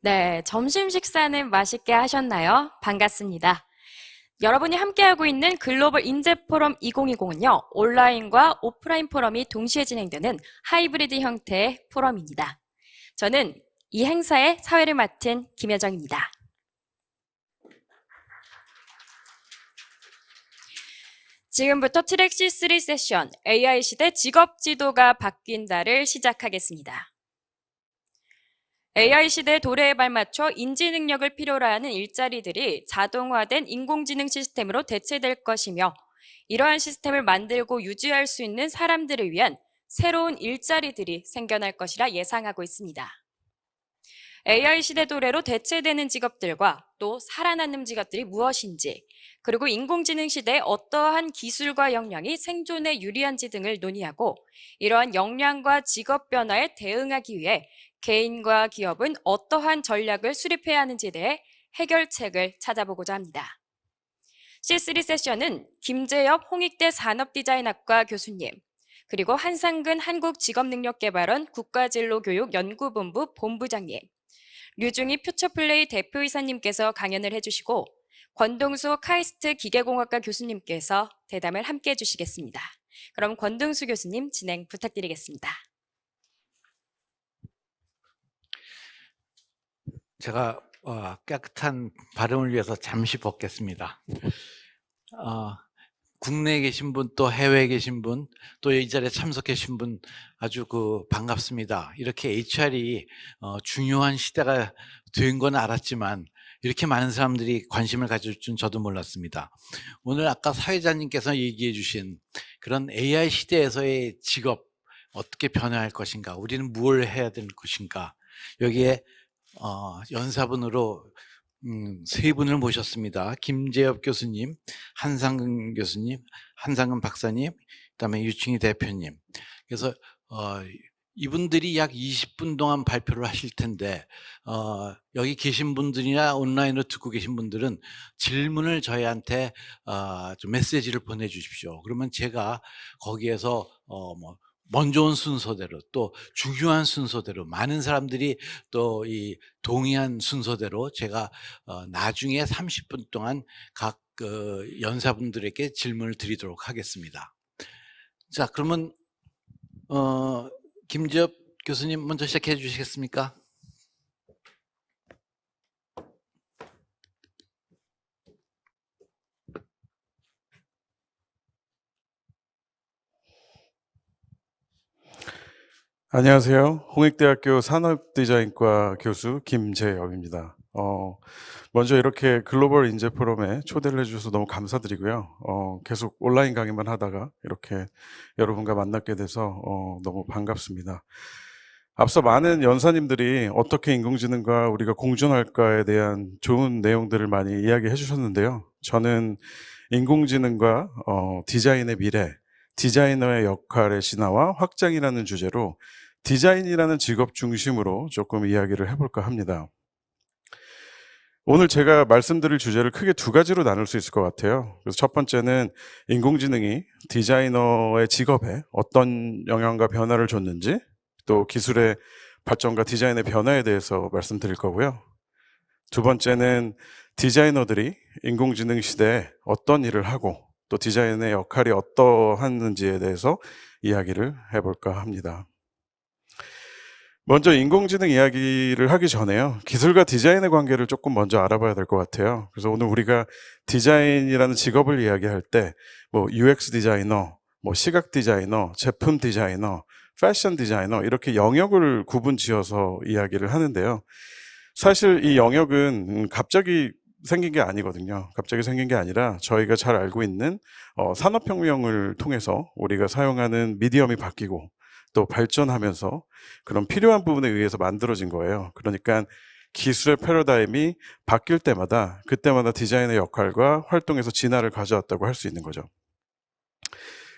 네, 점심 식사는 맛있게 하셨나요? 반갑습니다. 여러분이 함께하고 있는 글로벌 인재 포럼 2020은요, 온라인과 오프라인 포럼이 동시에 진행되는 하이브리드 형태의 포럼입니다. 저는 이 행사의 사회를 맡은 김여정입니다. 지금부터 트랙 C3 세션 AI 시대 직업 지도가 바뀐다를 시작하겠습니다. AI 시대 도래에 발맞춰 인지 능력을 필요로 하는 일자리들이 자동화된 인공지능 시스템으로 대체될 것이며 이러한 시스템을 만들고 유지할 수 있는 사람들을 위한 새로운 일자리들이 생겨날 것이라 예상하고 있습니다. AI 시대 도래로 대체되는 직업들과 또 살아남는 직업들이 무엇인지, 그리고 인공지능 시대에 어떠한 기술과 역량이 생존에 유리한지 등을 논의하고 이러한 역량과 직업 변화에 대응하기 위해 개인과 기업은 어떠한 전략을 수립해야 하는지에 대해 해결책을 찾아보고자 합니다. C3 세션은 김재엽 홍익대 산업디자인학과 교수님, 그리고 한상근 한국직업능력개발원 국가진로교육연구본부 본부장님, 류중희 퓨처플레이 대표이사님께서 강연을 해주시고 권동수 카이스트 기계공학과 교수님께서 대담을 함께 해주시겠습니다. 그럼 권동수 교수님 진행 부탁드리겠습니다. 제가 깨끗한 발음을 위해서 잠시 벗겠습니다. 국내에 계신 분, 또 해외에 계신 분, 또 이 자리에 참석해 주신 분 아주 반갑습니다. 이렇게 HR이 중요한 시대가 된 건 알았지만 이렇게 많은 사람들이 관심을 가질 줄 저도 몰랐습니다. 오늘 아까 사회자님께서 얘기해 주신 그런 AI 시대에서의 직업 어떻게 변화할 것인가, 우리는 뭘 해야 될 것인가, 여기에 연사분으로 세 분을 모셨습니다. 김재엽 교수님, 한상근 교수님, 한상근 박사님, 그다음에 유충희 대표님. 그래서 이분들이 약 20분 동안 발표를 하실 텐데 여기 계신 분들이나 온라인으로 듣고 계신 분들은 질문을 저희한테 좀 메시지를 보내주십시오. 그러면 제가 거기에서 먼저 온 순서대로, 또 중요한 순서대로, 많은 사람들이 또 이 동의한 순서대로 제가 나중에 30분 동안 각 연사분들에게 질문을 드리도록 하겠습니다. 자, 그러면 김재엽 교수님 먼저 시작해 주시겠습니까? 안녕하세요. 홍익대학교 산업디자인과 교수 김재엽입니다. 먼저 이렇게 글로벌 인재 포럼에 초대를 해주셔서 너무 감사드리고요. 계속 온라인 강의만 하다가 이렇게 여러분과 만나게 돼서 너무 반갑습니다. 앞서 많은 연사님들이 어떻게 인공지능과 우리가 공존할까에 대한 좋은 내용들을 많이 이야기해 주셨는데요. 저는 인공지능과 디자인의 미래, 디자이너의 역할의 진화와 확장이라는 주제로 디자인이라는 직업 중심으로 조금 이야기를 해볼까 합니다. 오늘 제가 말씀드릴 주제를 크게 두 가지로 나눌 수 있을 것 같아요. 그래서 첫 번째는 인공지능이 디자이너의 직업에 어떤 영향과 변화를 줬는지, 또 기술의 발전과 디자인의 변화에 대해서 말씀드릴 거고요. 두 번째는 디자이너들이 인공지능 시대에 어떤 일을 하고 또 디자인의 역할이 어떠한지에 대해서 이야기를 해볼까 합니다. 먼저 인공지능 이야기를 하기 전에요, 기술과 디자인의 관계를 조금 먼저 알아봐야 될 것 같아요. 그래서 오늘 우리가 디자인이라는 직업을 이야기할 때 UX 디자이너, 시각 디자이너, 제품 디자이너, 패션 디자이너 이렇게 영역을 구분 지어서 이야기를 하는데요. 사실 이 영역은 갑자기 생긴 게 아니거든요. 갑자기 생긴 게 아니라 저희가 잘 알고 있는 산업혁명을 통해서 우리가 사용하는 미디엄이 바뀌고 또 발전하면서 그런 필요한 부분에 의해서 만들어진 거예요. 그러니까 기술의 패러다임이 바뀔 때마다 그때마다 디자인의 역할과 활동에서 진화를 가져왔다고 할 수 있는 거죠.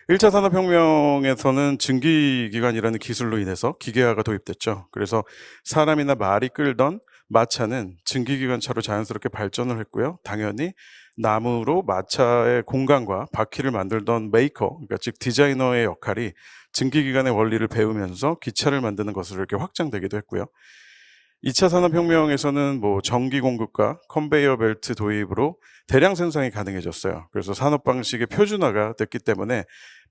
1차 산업혁명에서는 증기기관이라는 기술로 인해서 기계화가 도입됐죠. 그래서 사람이나 말이 끌던 마차는 증기기관차로 자연스럽게 발전을 했고요. 당연히 나무로 마차의 공간과 바퀴를 만들던 메이커, 그러니까 즉 디자이너의 역할이 증기기관의 원리를 배우면서 기차를 만드는 것으로 이렇게 확장되기도 했고요. 2차 산업혁명에서는 뭐 전기 공급과 컨베이어 벨트 도입으로 대량 생산이 가능해졌어요. 그래서 산업 방식의 표준화가 됐기 때문에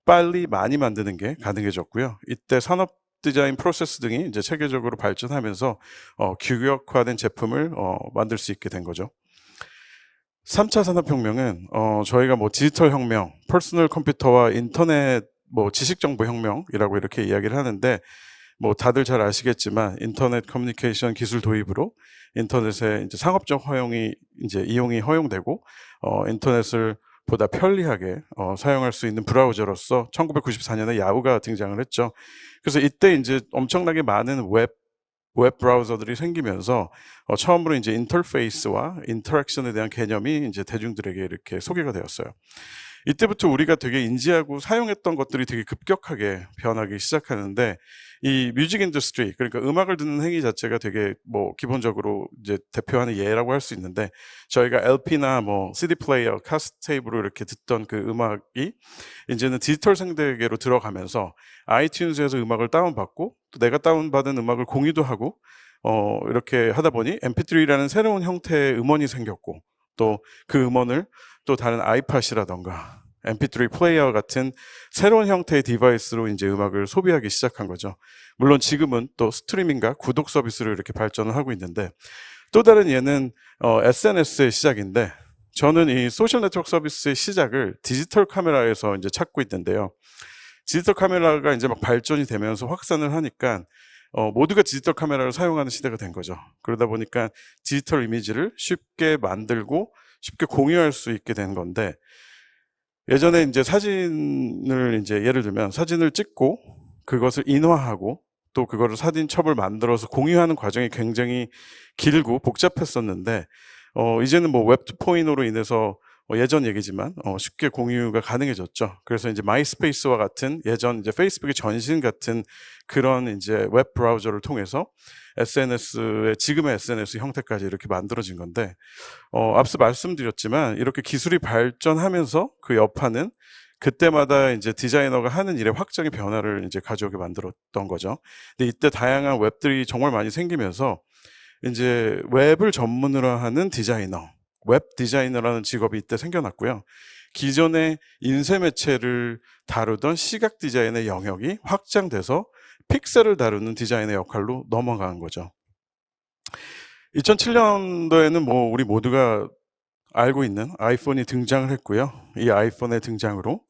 빨리 많이 만드는 게 가능해졌고요. 이때 산업 디자인 프로세스 등이 이제 체계적으로 발전하면서 규격화된 제품을 만들 수 있게 된 거죠. 3차 산업혁명은 저희가 뭐 디지털 혁명, 퍼스널 컴퓨터와 인터넷 뭐 지식정보 혁명이라고 이렇게 이야기를 하는데, 뭐 다들 잘 아시겠지만 인터넷 커뮤니케이션 기술 도입으로 인터넷의 이제 상업적 이용이 허용되고 인터넷을 보다 편리하게 사용할 수 있는 브라우저로서 1994년에 야후가 등장을 했죠. 그래서 이때 이제 엄청나게 많은 웹 브라우저들이 생기면서 처음으로 이제 인터페이스와 인터랙션에 대한 개념이 이제 대중들에게 이렇게 소개가 되었어요. 이때부터 우리가 되게 인지하고 사용했던 것들이 되게 급격하게 변하기 시작하는데, 이 뮤직 인더스트리, 그러니까 음악을 듣는 행위 자체가 되게 뭐 기본적으로 이제 대표하는 예라고 할 수 있는데, 저희가 LP나 뭐 CD 플레이어, 카세트 테이프로 이렇게 듣던 그 음악이 이제는 디지털 생태계로 들어가면서 아이튠즈에서 음악을 다운받고 또 내가 다운받은 음악을 공유도 하고 이렇게 하다 보니 MP3라는 새로운 형태의 음원이 생겼고, 또 그 음원을 또 다른 아이팟이라던가 MP3 플레이어 같은 새로운 형태의 디바이스로 이제 음악을 소비하기 시작한 거죠. 물론 지금은 또 스트리밍과 구독 서비스로 이렇게 발전을 하고 있는데, 또 다른 예는 SNS의 시작인데, 저는 이 소셜 네트워크 서비스의 시작을 디지털 카메라에서 이제 찾고 있는데요. 디지털 카메라가 이제 막 발전이 되면서 확산을 하니까 모두가 디지털 카메라를 사용하는 시대가 된 거죠. 그러다 보니까 디지털 이미지를 쉽게 만들고 쉽게 공유할 수 있게 된 건데, 예전에 이제 사진을 이제 예를 들면 사진을 찍고 그것을 인화하고 또 그거를 사진첩을 만들어서 공유하는 과정이 굉장히 길고 복잡했었는데, 이제는 뭐 웹 2.0로 인해서 예전 얘기지만 쉽게 공유가 가능해졌죠. 그래서 이제 마이스페이스와 같은 예전 이제 페이스북의 전신 같은 그런 이제 웹 브라우저를 통해서 지금의 SNS 형태까지 이렇게 만들어진 건데, 앞서 말씀드렸지만 이렇게 기술이 발전하면서 그 여파는 그때마다 이제 디자이너가 하는 일에 확장의 변화를 이제 가져오게 만들었던 거죠. 근데 이때 다양한 웹들이 정말 많이 생기면서 이제 웹을 전문으로 하는 디자이너, 웹 디자이너라는 직업이 이때 생겨났고요. 기존의 인쇄 매체를 다루던 시각 디자인의 영역이 확장돼서 픽셀을 다루는 디자인의 역할로 넘어간 거죠. 2007년도에는 뭐 우리 모두가 알고 있는 아이폰이 등장을 했고요. 이 아이폰의 등장으로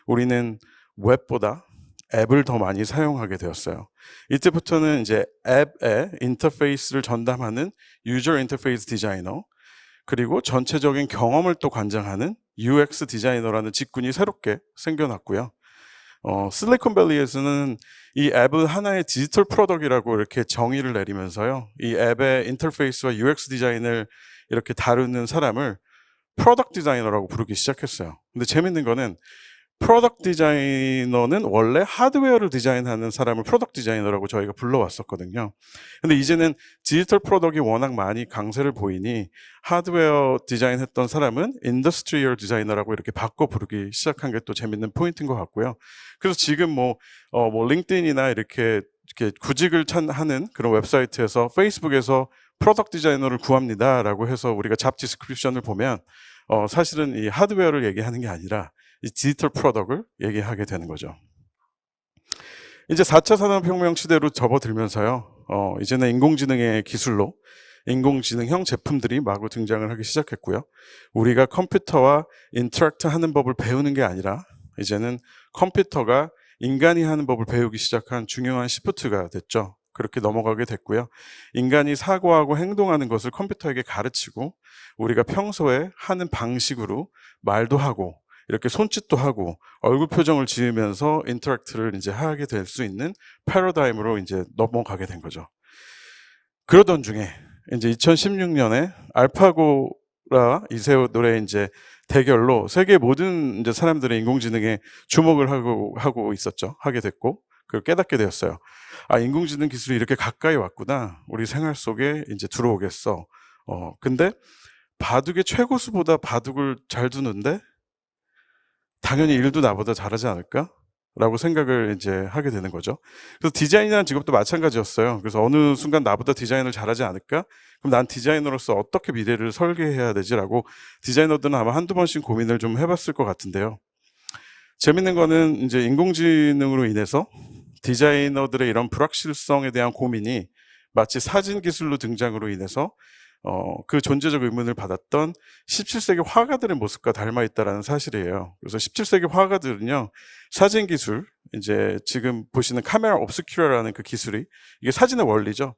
우리는 웹보다 앱을 더 많이 사용하게 되었어요. 이때부터는 이제 앱의 인터페이스를 전담하는 유저 인터페이스 디자이너, 그리고 전체적인 경험을 또 관장하는 UX 디자이너라는 직군이 새롭게 생겨났고요. 실리콘밸리에서는 이 앱을 하나의 디지털 프로덕트라고 이렇게 정의를 내리면서요, 이 앱의 인터페이스와 UX 디자인을 이렇게 다루는 사람을 프로덕트 디자이너라고 부르기 시작했어요. 근데 재밌는 거는 프로덕트 디자이너는 원래 하드웨어를 디자인하는 사람을 프로덕트 디자이너라고 저희가 불러왔었거든요. 근데 이제는 디지털 프로덕트이 워낙 많이 강세를 보이니 하드웨어 디자인했던 사람은 인더스트리얼 디자이너라고 이렇게 바꿔 부르기 시작한 게 또 재밌는 포인트인 것 같고요. 그래서 지금 뭐 링크드인이나 이렇게 구직을 하는 그런 웹사이트에서 페이스북에서 프로덕트 디자이너를 구합니다라고 해서 우리가 잡 디스크립션을 보면 사실은 이 하드웨어를 얘기하는 게 아니라 이 디지털 프로덕트를 얘기하게 되는 거죠. 이제 4차 산업혁명 시대로 접어들면서요, 이제는 인공지능의 기술로 인공지능형 제품들이 마구 등장을 하기 시작했고요. 우리가 컴퓨터와 인터랙트 하는 법을 배우는 게 아니라 이제는 컴퓨터가 인간이 하는 법을 배우기 시작한 중요한 시프트가 됐죠. 그렇게 넘어가게 됐고요. 인간이 사고하고 행동하는 것을 컴퓨터에게 가르치고 우리가 평소에 하는 방식으로 말도 하고 이렇게 손짓도 하고 얼굴 표정을 지으면서 인터랙트를 이제 하게 될 수 있는 패러다임으로 이제 넘어가게 된 거죠. 그러던 중에 이제 2016년에 알파고라 이세돌의 이제 대결로 세계 모든 이제 사람들의 인공지능에 주목을 하고 있었죠. 하게 됐고 그걸 깨닫게 되었어요. 아, 인공지능 기술이 이렇게 가까이 왔구나. 우리 생활 속에 이제 들어오겠어. 근데 바둑의 최고수보다 바둑을 잘 두는데 당연히 일도 나보다 잘하지 않을까? 라고 생각을 이제 하게 되는 거죠. 그래서 디자인이라는 직업도 마찬가지였어요. 그래서 어느 순간 나보다 디자인을 잘하지 않을까? 그럼 난 디자이너로서 어떻게 미래를 설계해야 되지라고 디자이너들은 아마 한두 번씩 고민을 좀 해봤을 것 같은데요. 재밌는 거는 이제 인공지능으로 인해서 디자이너들의 이런 불확실성에 대한 고민이 마치 사진 기술로 등장으로 인해서 그 존재적 의문을 받았던 17세기 화가들의 모습과 닮아 있다라는 사실이에요. 그래서 17세기 화가들은요, 사진 기술, 이제 지금 보시는 카메라 옵스큐라라는 그 기술이, 이게 사진의 원리죠.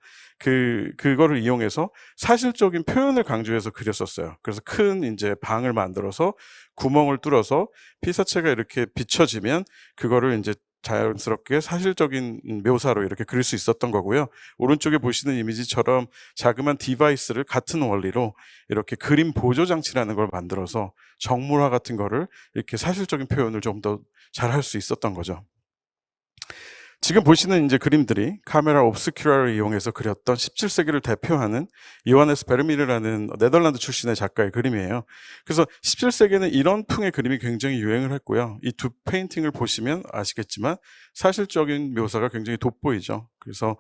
그거를 이용해서 사실적인 표현을 강조해서 그렸었어요. 그래서 큰 이제 방을 만들어서 구멍을 뚫어서 피사체가 이렇게 비춰지면 그거를 이제 자연스럽게 사실적인 묘사로 이렇게 그릴 수 있었던 거고요. 오른쪽에 보시는 이미지처럼 자그마한 디바이스를 같은 원리로 이렇게 그림 보조 장치라는 걸 만들어서 정물화 같은 거를 이렇게 사실적인 표현을 좀 더 잘 할 수 있었던 거죠. 지금 보시는 이제 그림들이 카메라 옵스큐라를 이용해서 그렸던 17세기를 대표하는 요하네스 베르미르라는 네덜란드 출신의 작가의 그림이에요. 그래서 17세기에는 이런 풍의 그림이 굉장히 유행을 했고요. 이 두 페인팅을 보시면 아시겠지만 사실적인 묘사가 굉장히 돋보이죠. 그래서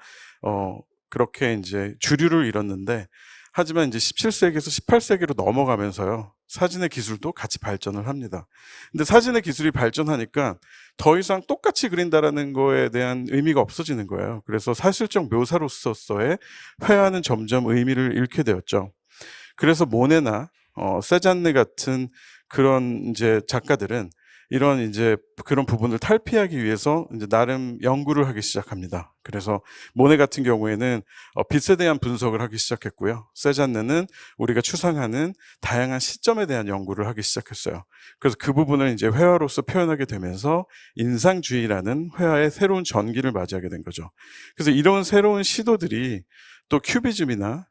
그렇게 이제 주류를 이뤘는데, 하지만 이제 17세기에서 18세기로 넘어가면서요, 사진의 기술도 같이 발전을 합니다. 근데 사진의 기술이 발전하니까 더 이상 똑같이 그린다라는 거에 대한 의미가 없어지는 거예요. 그래서 사실적 묘사로서의 회화는 점점 의미를 잃게 되었죠. 그래서 모네나 세잔느 같은 그런 이제 작가들은 이런 이제 그런 부분을 탈피하기 위해서 이제 나름 연구를 하기 시작합니다. 그래서 모네 같은 경우에는 빛에 대한 분석을 하기 시작했고요. 세잔느는 우리가 추상하는 다양한 시점에 대한 연구를 하기 시작했어요. 그래서 그 부분을 이제 회화로서 표현하게 되면서 인상주의라는 회화의 새로운 전기를 맞이하게 된 거죠. 그래서 이런 새로운 시도들이 또 큐비즘이나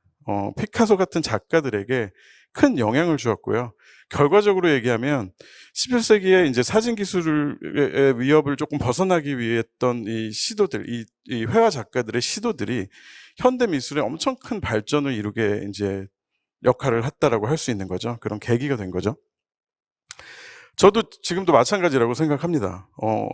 피카소 같은 작가들에게 큰 영향을 주었고요. 결과적으로 얘기하면 17세기에 이제 사진 기술의 위협을 조금 벗어나기 위해 했던 이 시도들, 이 회화 작가들의 시도들이 현대 미술에 엄청 큰 발전을 이루게 이제 역할을 했다라고 할 수 있는 거죠. 그런 계기가 된 거죠. 저도 지금도 마찬가지라고 생각합니다.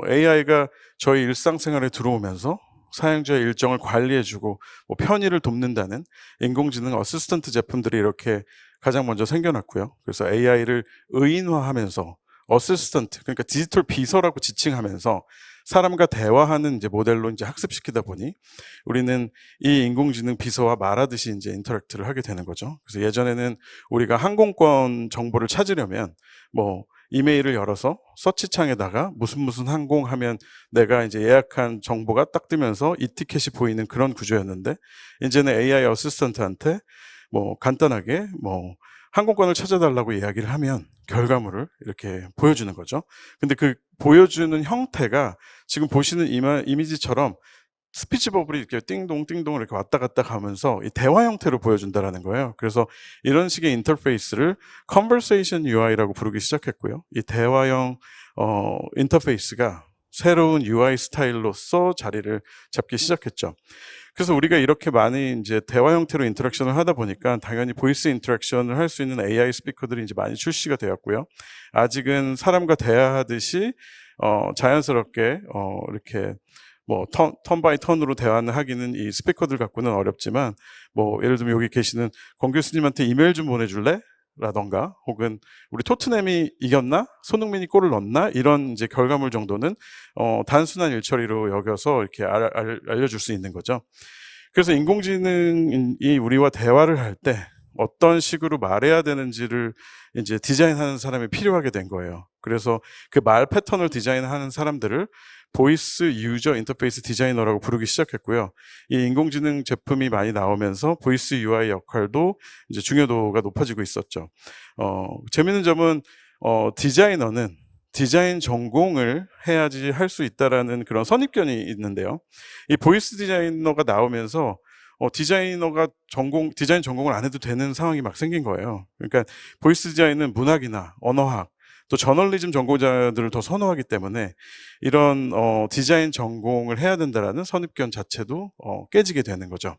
AI가 저희 일상생활에 들어오면서 사용자의 일정을 관리해주고 뭐 편의를 돕는다는 인공지능 어시스턴트 제품들이 이렇게 가장 먼저 생겨났고요. 그래서 AI를 의인화하면서 어시스턴트, 그러니까 디지털 비서라고 지칭하면서 사람과 대화하는 이제 모델로 이제 학습시키다 보니 우리는 이 인공지능 비서와 말하듯이 이제 인터랙트를 하게 되는 거죠. 그래서 예전에는 우리가 항공권 정보를 찾으려면 뭐 이메일을 열어서 서치창에다가 무슨 항공 하면 내가 이제 예약한 정보가 딱 뜨면서 이 티켓이 보이는 그런 구조였는데, 이제는 AI 어시스턴트한테 뭐 간단하게 뭐 항공권을 찾아달라고 이야기를 하면 결과물을 이렇게 보여주는 거죠. 근데 그 보여주는 형태가 지금 보시는 이미지처럼 스피치 버블이 이렇게 띵동 이렇게 왔다 갔다 가면서 이 대화 형태로 보여준다라는 거예요. 그래서 이런 식의 인터페이스를 Conversation UI라고 부르기 시작했고요. 이 대화형 인터페이스가 새로운 UI 스타일로서 자리를 잡기 시작했죠. 그래서 우리가 이렇게 많이 이제 대화 형태로 인터랙션을 하다 보니까 당연히 보이스 인터랙션을 할 수 있는 AI 스피커들이 이제 많이 출시가 되었고요. 아직은 사람과 대화하듯이 자연스럽게 이렇게 뭐 턴 바이 턴으로 대화를 하기는 이 스피커들 갖고는 어렵지만, 뭐 예를 들면 여기 계시는 권 교수님한테 이메일 좀 보내줄래? 라던가, 혹은 우리 토트넘이 이겼나? 손흥민이 골을 넣었나? 이런 이제 결과물 정도는 단순한 일처리로 여겨서 이렇게 알려줄 수 있는 거죠. 그래서 인공지능이 우리와 대화를 할 때 어떤 식으로 말해야 되는지를 이제 디자인하는 사람이 필요하게 된 거예요. 그래서 그 말 패턴을 디자인하는 사람들을 보이스 유저 인터페이스 디자이너라고 부르기 시작했고요. 이 인공지능 제품이 많이 나오면서 보이스 UI 역할도 이제 중요도가 높아지고 있었죠. 재밌는 점은 디자이너는 디자인 전공을 해야지 할 수 있다라는 그런 선입견이 있는데요. 이 보이스 디자이너가 나오면서 디자인 전공을 안 해도 되는 상황이 막 생긴 거예요. 그러니까 보이스 디자인은 문학이나 언어학, 또 저널리즘 전공자들을 더 선호하기 때문에 이런 디자인 전공을 해야 된다라는 선입견 자체도 깨지게 되는 거죠.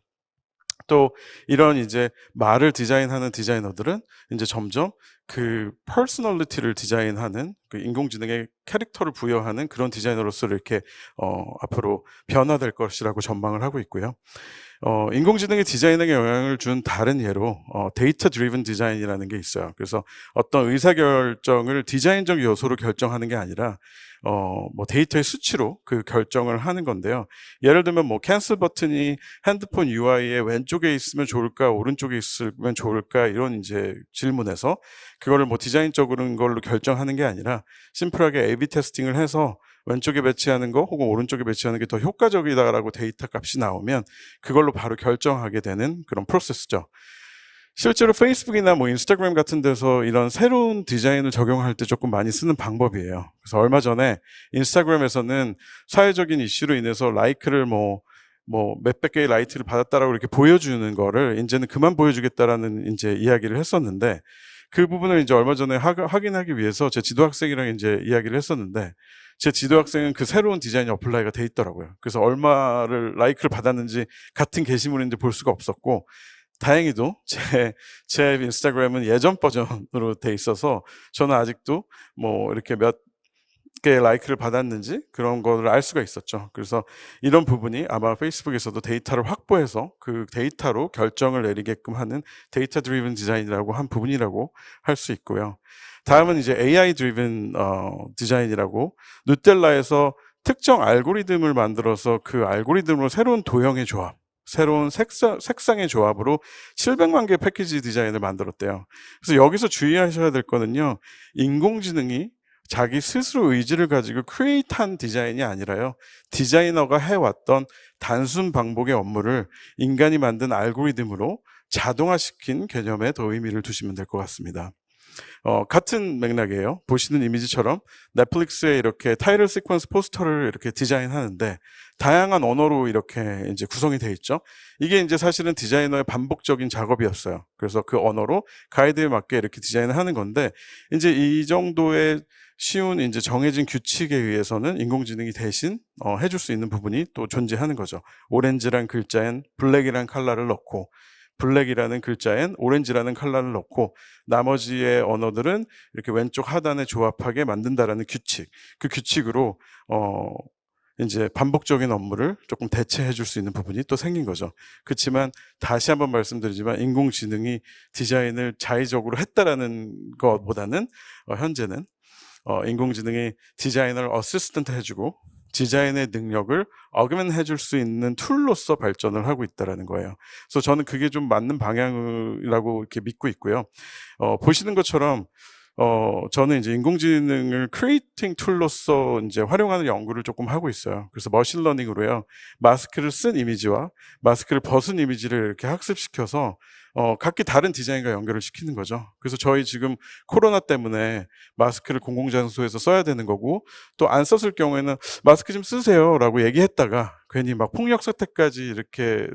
또 이런 이제 말을 디자인하는 디자이너들은 이제 점점 그 퍼스널리티를 디자인하는 그 인공지능의 캐릭터를 부여하는 그런 디자이너로서 이렇게 앞으로 변화될 것이라고 전망을 하고 있고요. 인공지능의 디자인에게 영향을 준 다른 예로 데이터 드리븐 디자인이라는 게 있어요. 그래서 어떤 의사결정을 디자인적 요소로 결정하는 게 아니라 뭐 데이터의 수치로 그 결정을 하는 건데요. 예를 들면 뭐 캔슬 버튼이 핸드폰 UI의 왼쪽에 있으면 좋을까, 오른쪽에 있으면 좋을까, 이런 이제 질문에서 그거를 뭐 디자인적으로 걸로 결정하는 게 아니라 심플하게 A/B 테스팅을 해서 왼쪽에 배치하는 거 혹은 오른쪽에 배치하는 게 더 효과적이다라고 데이터 값이 나오면 그걸로 바로 결정하게 되는 그런 프로세스죠. 실제로 페이스북이나 뭐 인스타그램 같은 데서 이런 새로운 디자인을 적용할 때 조금 많이 쓰는 방법이에요. 그래서 얼마 전에 인스타그램에서는 사회적인 이슈로 인해서 라이크를 뭐 몇백 개의 라이크를 받았다라고 이렇게 보여주는 거를 이제는 그만 보여주겠다라는 이제 이야기를 했었는데, 그 부분을 이제 얼마 전에 확인하기 위해서 제 지도학생이랑 이제 이야기를 했었는데, 제 지도학생은 그 새로운 디자인이 어플라이가 돼 있더라고요. 그래서 얼마를 라이크를 받았는지 같은 게시물인지 볼 수가 없었고, 다행히도 제 인스타그램은 예전 버전으로 돼 있어서 저는 아직도 뭐 이렇게 몇 개의 라이크를 받았는지 그런 거를 알 수가 있었죠. 그래서 이런 부분이 아마 페이스북에서도 데이터를 확보해서 그 데이터로 결정을 내리게끔 하는 데이터 드리븐 디자인이라고 한 부분이라고 할 수 있고요. 다음은 이제 AI 드리븐 디자인이라고, 누텔라에서 특정 알고리즘을 만들어서 그 알고리즘으로 새로운 도형의 조합, 새로운 색상의 조합으로 700만 개의 패키지 디자인을 만들었대요. 그래서 여기서 주의하셔야 될 거는요, 인공지능이 자기 스스로 의지를 가지고 크리에이트한 디자인이 아니라요, 디자이너가 해왔던 단순 반복의 업무를 인간이 만든 알고리즘으로 자동화시킨 개념에 더 의미를 두시면 될 것 같습니다. 같은 맥락이에요. 보시는 이미지처럼 넷플릭스에 이렇게 타이틀 시퀀스 포스터를 이렇게 디자인하는데 다양한 언어로 이렇게 이제 구성이 되어 있죠. 이게 이제 사실은 디자이너의 반복적인 작업이었어요. 그래서 그 언어로 가이드에 맞게 이렇게 디자인을 하는 건데, 이제 이 정도의 쉬운 이제 정해진 규칙에 의해서는 인공지능이 대신 해줄 수 있는 부분이 또 존재하는 거죠. 오렌지란 글자엔 블랙이란 컬러를 넣고, 블랙이라는 글자엔 오렌지라는 컬러를 넣고, 나머지의 언어들은 이렇게 왼쪽 하단에 조합하게 만든다라는 규칙, 그 규칙으로 이제 반복적인 업무를 조금 대체해 줄 수 있는 부분이 또 생긴 거죠. 그렇지만 다시 한번 말씀드리지만 인공지능이 디자인을 자의적으로 했다라는 것보다는 현재는 인공지능이 디자이너를 어시스턴트 해주고 디자인의 능력을 어그먼트 해줄 수 있는 툴로서 발전을 하고 있다는 거예요. 그래서 저는 그게 좀 맞는 방향이라고 이렇게 믿고 있고요. 보시는 것처럼 저는 이제 인공지능을 크리에이팅 툴로서 이제 활용하는 연구를 조금 하고 있어요. 그래서 머신러닝으로요, 마스크를 쓴 이미지와 마스크를 벗은 이미지를 이렇게 학습시켜서 각기 다른 디자인과 연결을 시키는 거죠. 그래서 저희 지금 코로나 때문에 마스크를 공공장소에서 써야 되는 거고, 또 안 썼을 경우에는 마스크 좀 쓰세요 라고 얘기했다가 괜히 막 폭력 사태까지 이렇게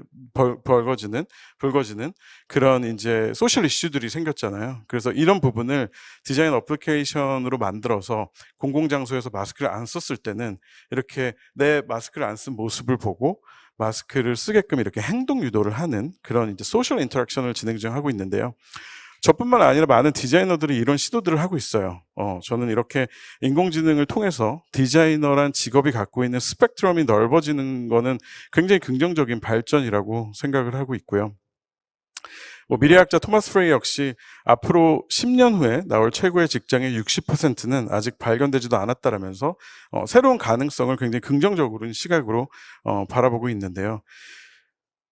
불거지는 그런 이제 소셜 이슈들이 생겼잖아요. 그래서 이런 부분을 디자인 어플리케이션으로 만들어서 공공장소에서 마스크를 안 썼을 때는 이렇게 내 마스크를 안 쓴 모습을 보고 마스크를 쓰게끔 이렇게 행동 유도를 하는 그런 이제 소셜 인터랙션을 진행 중하고 있는데요. 저뿐만 아니라 많은 디자이너들이 이런 시도들을 하고 있어요. 저는 이렇게 인공지능을 통해서 디자이너란 직업이 갖고 있는 스펙트럼이 넓어지는 거는 굉장히 긍정적인 발전이라고 생각을 하고 있고요. 미래학자 토마스 프레이 역시 앞으로 10년 후에 나올 최고의 직장의 60%는 아직 발견되지도 않았다라면서 새로운 가능성을 굉장히 긍정적으로 시각으로 바라보고 있는데요.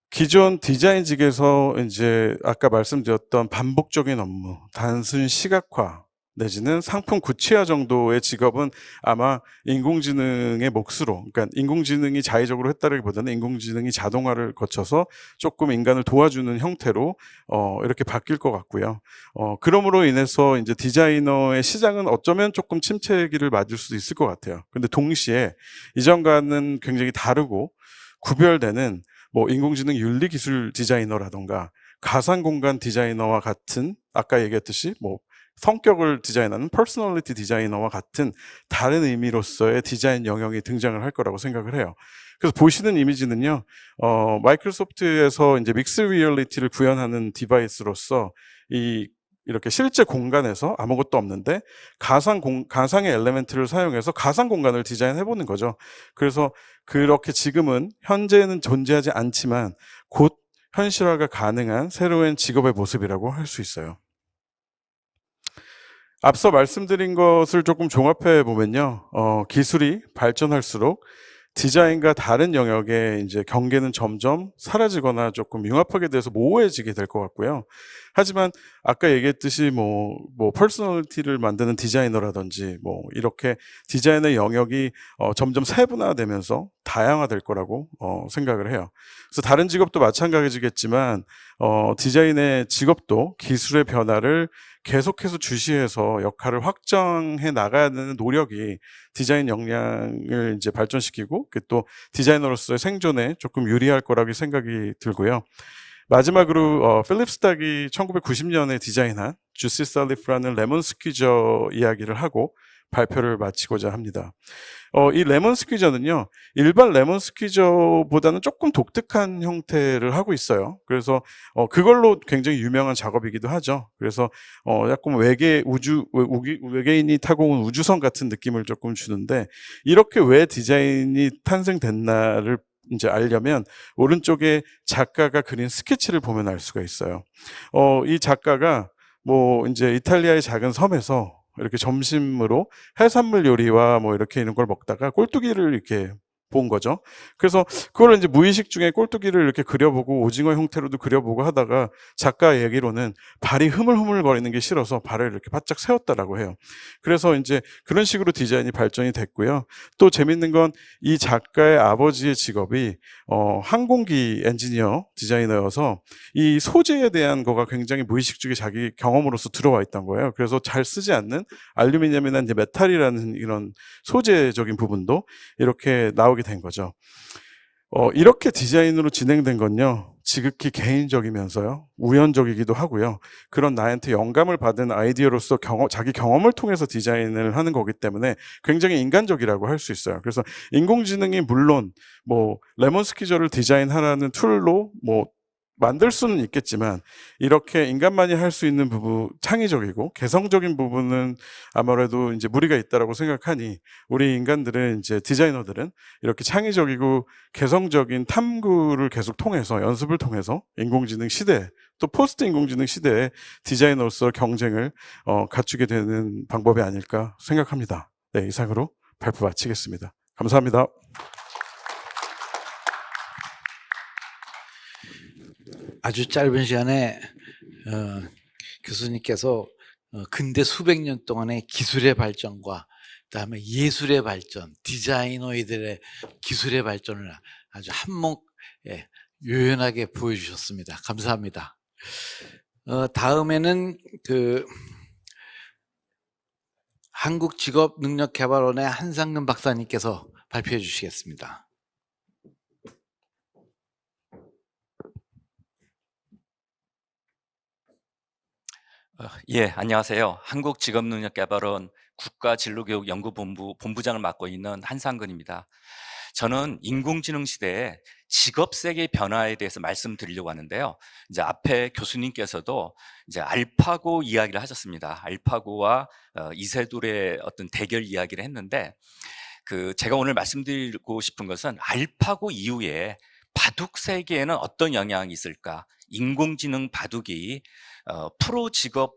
기존 디자인직에서 이제 아까 말씀드렸던 반복적인 업무, 단순 시각화 내지는 상품 구체화 정도의 직업은 아마 인공지능의 몫으로, 그러니까 인공지능이 자의적으로 했다기보다는 인공지능이 자동화를 거쳐서 조금 인간을 도와주는 형태로 이렇게 바뀔 것 같고요. 그럼으로 인해서 이제 디자이너의 시장은 어쩌면 조금 침체기를 맞을 수도 있을 것 같아요. 근데 동시에 이전과는 굉장히 다르고 구별되는 인공지능 윤리기술 디자이너라던가 가상공간 디자이너와 같은, 아까 얘기했듯이 성격을 디자인하는 퍼스널리티 디자이너와 같은 다른 의미로서의 디자인 영역이 등장을 할 거라고 생각을 해요. 그래서 보시는 이미지는요, 마이크로소프트에서 이제 믹스 리얼리티를 구현하는 디바이스로서 이 이렇게 실제 공간에서 아무것도 없는데 가상의 엘리멘트를 사용해서 가상 공간을 디자인해 보는 거죠. 그래서 그렇게 지금은 현재는 존재하지 않지만 곧 현실화가 가능한 새로운 직업의 모습이라고 할 수 있어요. 앞서 말씀드린 것을 조금 종합해 보면요. 기술이 발전할수록 디자인과 다른 영역의 이제 경계는 점점 사라지거나 조금 융합하게 돼서 모호해지게 될 것 같고요. 하지만 아까 얘기했듯이 뭐 퍼스널리티를 만드는 디자이너라든지 뭐 이렇게 디자인의 영역이 점점 세분화되면서 다양화될 거라고 생각을 해요. 그래서 다른 직업도 마찬가지겠지만 디자인의 직업도 기술의 변화를 계속해서 주시해서 역할을 확장해 나가야 되는 노력이 디자인 역량을 이제 발전시키고 또 디자이너로서의 생존에 조금 유리할 거라고 생각이 들고요. 마지막으로 필립 스탁이 1990년에 디자인한 주시 살리프라는 레몬 스퀴저 이야기를 하고 발표를 마치고자 합니다. 이 레몬 스퀴저는요, 일반 레몬 스퀴저보다는 조금 독특한 형태를 하고 있어요. 그래서 그걸로 굉장히 유명한 작업이기도 하죠. 그래서 약간 외계인이 타고 온 우주선 같은 느낌을 조금 주는데, 이렇게 왜 디자인이 탄생됐나를 이제 알려면 오른쪽에 작가가 그린 스케치를 보면 알 수가 있어요. 이 작가가 뭐 이제 이탈리아의 작은 섬에서 이렇게 점심으로 해산물 요리와 뭐 이렇게 있는 걸 먹다가 꼴뚜기를 이렇게 본 거죠. 그래서 그걸 이제 무의식 중에 꼴뚜기를 이렇게 그려보고 오징어 형태로도 그려보고 하다가 작가 얘기로는 발이 흐물흐물거리는 게 싫어서 발을 이렇게 바짝 세웠다라고 해요. 그래서 이제 그런 식으로 디자인이 발전이 됐고요. 또 재밌는 건 이 작가의 아버지의 직업이 항공기 엔지니어 디자이너여서 이 소재에 대한 거가 굉장히 무의식 중에 자기 경험으로서 들어와 있던 거예요. 그래서 잘 쓰지 않는 알루미늄이나 이제 메탈이라는 이런 소재적인 부분도 이렇게 나오게 된 거죠. 이렇게 디자인으로 진행된 건요, 지극히 개인적이면서요, 우연적이기도 하고요. 그런 나한테 영감을 받은 아이디어로서 자기 경험을 통해서 디자인을 하는 거기 때문에 굉장히 인간적이라고 할 수 있어요. 그래서 인공지능이 물론 뭐 레몬 스퀴저를 디자인하라는 툴로 뭐 만들 수는 있겠지만 이렇게 인간만이 할 수 있는 부분, 창의적이고 개성적인 부분은 아무래도 이제 무리가 있다라고 생각하니 우리 인간들은 이제 디자이너들은 이렇게 창의적이고 개성적인 탐구를 계속 통해서 연습을 통해서 인공지능 시대 또 포스트 인공지능 시대에 디자이너로서 경쟁을 갖추게 되는 방법이 아닐까 생각합니다. 네, 이상으로 발표 마치겠습니다. 감사합니다. 아주 짧은 시간에 교수님께서 근대 수백 년 동안의 기술의 발전과 그다음에 예술의 발전, 디자이너들의 기술의 발전을 아주 한몫 요연하게 보여주셨습니다. 감사합니다. 다음에는 한국직업능력개발원의 한상근 박사님께서 발표해 주시겠습니다. 예, 안녕하세요. 한국직업능력개발원 국가진로교육연구본부 본부장을 맡고 있는 한상근입니다. 저는 인공지능 시대에 직업세계 변화에 대해서 말씀드리려고 하는데요. 이제 앞에 교수님께서도 이제 알파고 이야기를 하셨습니다. 알파고와 이세돌의 어떤 대결 이야기를 했는데, 제가 오늘 말씀드리고 싶은 것은 알파고 이후에 바둑 세계에는 어떤 영향이 있을까? 인공지능 바둑이 프로 직업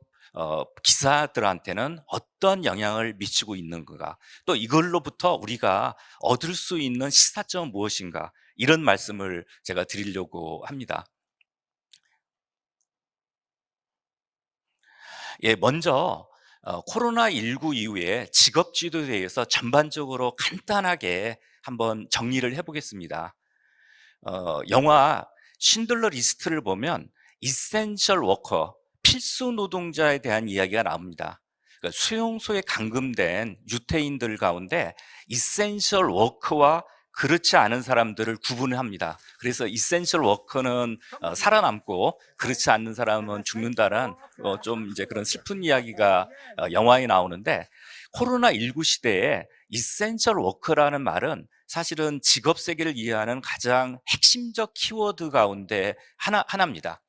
기사들한테는 어떤 영향을 미치고 있는가, 또 이걸로부터 우리가 얻을 수 있는 시사점은 무엇인가, 이런 말씀을 제가 드리려고 합니다. 예, 먼저 코로나19 이후에 직업지도에 대해서 전반적으로 간단하게 한번 정리를 해보겠습니다. 영화 신들러 리스트를 보면 이센셜 워커, 필수 노동자에 대한 이야기가 나옵니다. 그러니까 수용소에 감금된 유태인들 가운데 이센셜 워커와 그렇지 않은 사람들을 구분을 합니다. 그래서 이센셜 워커는 살아남고 그렇지 않는 사람은 죽는다는 좀 이제 그런 슬픈 이야기가 영화에 나오는데, 코로나19 시대에 이센셜 워커라는 말은 사실은 직업 세계를 이해하는 가장 핵심적 키워드 가운데 하나입니다.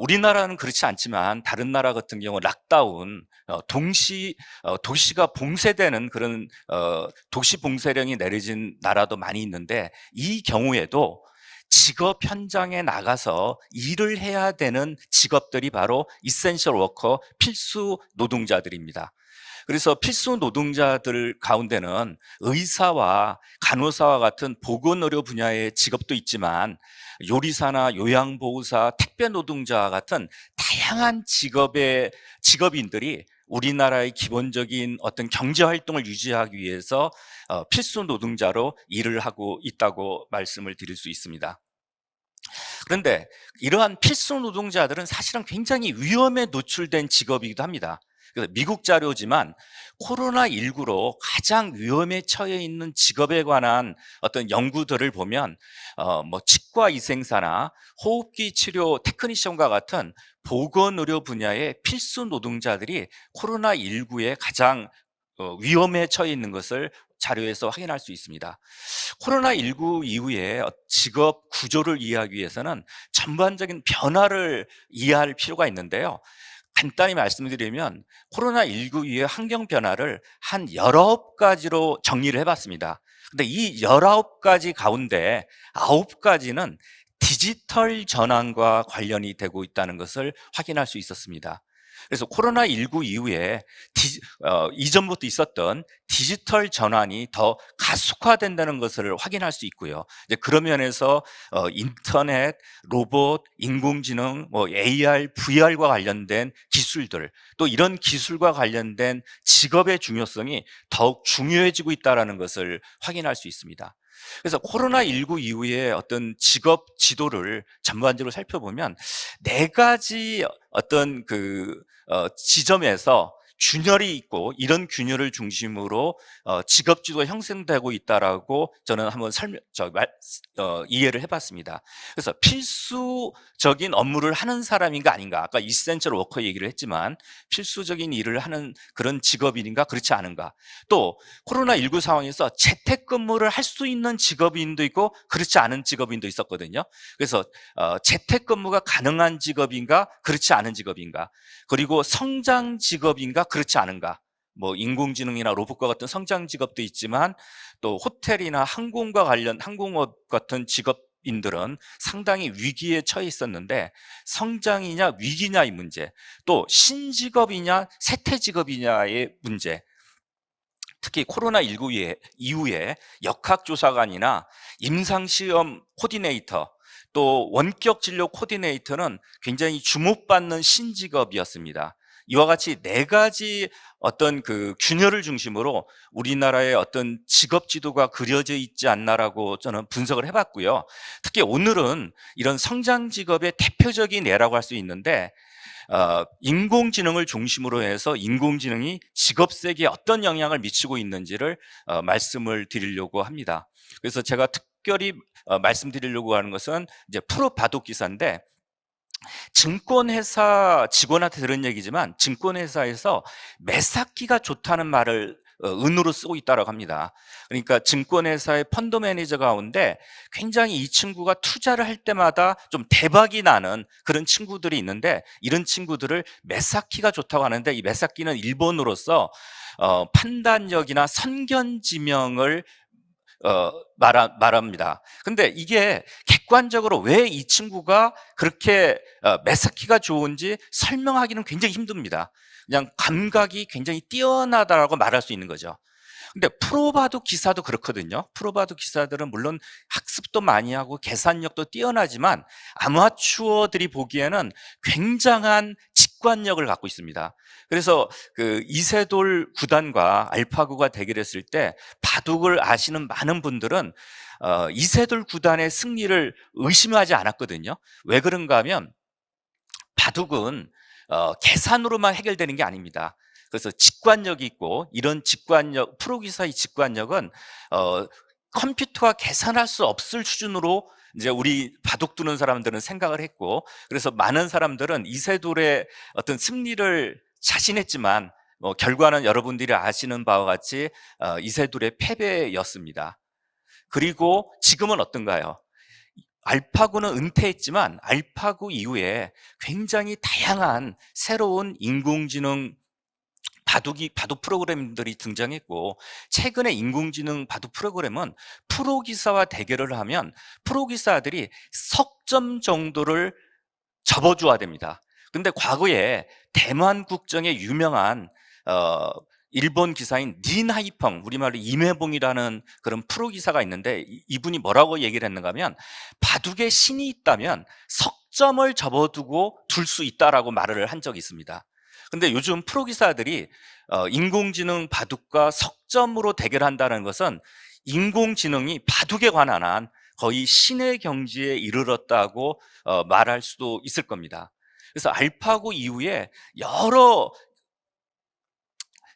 우리나라는 그렇지 않지만 다른 나라 같은 경우 락다운, 도시가 봉쇄되는 그런 도시 봉쇄령이 내려진 나라도 많이 있는데, 이 경우에도 직업 현장에 나가서 일을 해야 되는 직업들이 바로 이센셜 워커, 필수 노동자들입니다. 그래서 필수 노동자들 가운데는 의사와 간호사와 같은 보건의료 분야의 직업도 있지만, 요리사나 요양보호사, 택배 노동자와 같은 다양한 직업인들이 우리나라의 기본적인 어떤 경제 활동을 유지하기 위해서 필수 노동자로 일을 하고 있다고 말씀을 드릴 수 있습니다. 그런데 이러한 필수 노동자들은 사실은 굉장히 위험에 노출된 직업이기도 합니다. 그래서 미국 자료지만 코로나19로 가장 위험에 처해 있는 직업에 관한 어떤 연구들을 보면 치과 위생사나 호흡기 치료 테크니션과 같은 보건의료 분야의 필수 노동자들이 코로나19에 가장 위험에 처해 있는 것을 자료에서 확인할 수 있습니다. 코로나19 이후에 직업 구조를 이해하기 위해서는 전반적인 변화를 이해할 필요가 있는데요. 간단히 말씀드리면 코로나19 이후의 환경 변화를 한 19가지로 정리를 해봤습니다. 근데 이 19가지 가운데 9가지는 디지털 전환과 관련이 되고 있다는 것을 확인할 수 있었습니다. 그래서 코로나19 이후에 이전부터 있었던 디지털 전환이 더 가속화된다는 것을 확인할 수 있고요. 이제 그런 면에서 인터넷, 로봇, 인공지능, AR, VR과 관련된 기술들, 또 이런 기술과 관련된 직업의 중요성이 더욱 중요해지고 있다는 것을 확인할 수 있습니다. 그래서 코로나19 이후에 어떤 직업 지도를 전반적으로 살펴보면 4가지 어떤 지점에서 균열이 있고, 이런 균열을 중심으로 직업 지도가 형성되고 있다라고 저는 한번 이해를 해봤습니다. 그래서 필수적인 업무를 하는 사람인가 아닌가, 아까 이센셜 워커 얘기를 했지만 필수적인 일을 하는 그런 직업인인가, 그렇지 않은가. 또 코로나19 상황에서 재택근무를 할 수 있는 직업인도 있고 그렇지 않은 직업인도 있었거든요. 그래서 재택근무가 가능한 직업인가, 그렇지 않은 직업인가, 그리고 성장 직업인가, 그렇지 않은가. 인공지능이나 로봇과 같은 성장 직업도 있지만, 또 호텔이나 항공업 같은 직업인들은 상당히 위기에 처해 있었는데, 성장이냐 위기냐의 문제, 또 신직업이냐 세퇴직업이냐의 문제, 특히 코로나19 이후에 역학조사관이나 임상시험 코디네이터, 또 원격 진료 코디네이터는 굉장히 주목받는 신직업이었습니다. 이와 같이 4가지 어떤 균열을 중심으로 우리나라의 어떤 직업 지도가 그려져 있지 않나라고 저는 분석을 해봤고요. 특히 오늘은 이런 성장 직업의 대표적인 예라고 할 수 있는데, 인공지능을 중심으로 해서 인공지능이 직업 세계에 어떤 영향을 미치고 있는지를 말씀을 드리려고 합니다. 그래서 제가 특별히 말씀드리려고 하는 것은 이제 프로 바둑 기사인데, 증권회사 직원한테 들은 얘기지만 증권회사에서 매사기가 좋다는 말을 은으로 쓰고 있다고 합니다. 그러니까 증권회사의 펀드 매니저 가운데 굉장히 이 친구가 투자를 할 때마다 좀 대박이 나는 그런 친구들이 있는데, 이런 친구들을 매사기가 좋다고 하는데, 이 매사기는 일본어로서 판단력이나 선견지명을 말합니다. 근데 이게 객관적으로 왜 이 친구가 그렇게 매사키가 좋은지 설명하기는 굉장히 힘듭니다. 그냥 감각이 굉장히 뛰어나다라고 말할 수 있는 거죠. 근데 프로바둑 기사도 그렇거든요. 프로바둑 기사들은 물론 학습도 많이 하고 계산력도 뛰어나지만 아마추어들이 보기에는 굉장한 직관력을 갖고 있습니다. 그래서 이세돌 구단과 알파고가 대결했을 때 바둑을 아시는 많은 분들은 이세돌 구단의 승리를 의심하지 않았거든요. 왜 그런가 하면 바둑은 계산으로만 해결되는 게 아닙니다. 그래서 직관력이 있고, 이런 직관력, 프로기사의 직관력은 컴퓨터가 계산할 수 없을 수준으로 이제 우리 바둑 두는 사람들은 생각을 했고, 그래서 많은 사람들은 이세돌의 어떤 승리를 자신했지만 결과는 여러분들이 아시는 바와 같이 이세돌의 패배였습니다. 그리고 지금은 어떤가요? 알파고는 은퇴했지만 알파고 이후에 굉장히 다양한 새로운 인공지능 바둑 프로그램들이 등장했고, 최근에 인공지능 바둑 프로그램은 프로기사와 대결을 하면 프로기사들이 석점 정도를 접어줘야 됩니다. 근데 과거에 대만 국정의 유명한 일본 기사인 닌 하이펑, 우리말로 임해봉이라는 그런 프로기사가 있는데, 이분이 뭐라고 얘기를 했는가 하면 바둑에 신이 있다면 석점을 접어두고 둘 수 있다라고 말을 한 적이 있습니다. 근데 요즘 프로기사들이 인공지능 바둑과 석점으로 대결한다는 것은 인공지능이 바둑에 관한 한 거의 신의 경지에 이르렀다고 말할 수도 있을 겁니다. 그래서 알파고 이후에 여러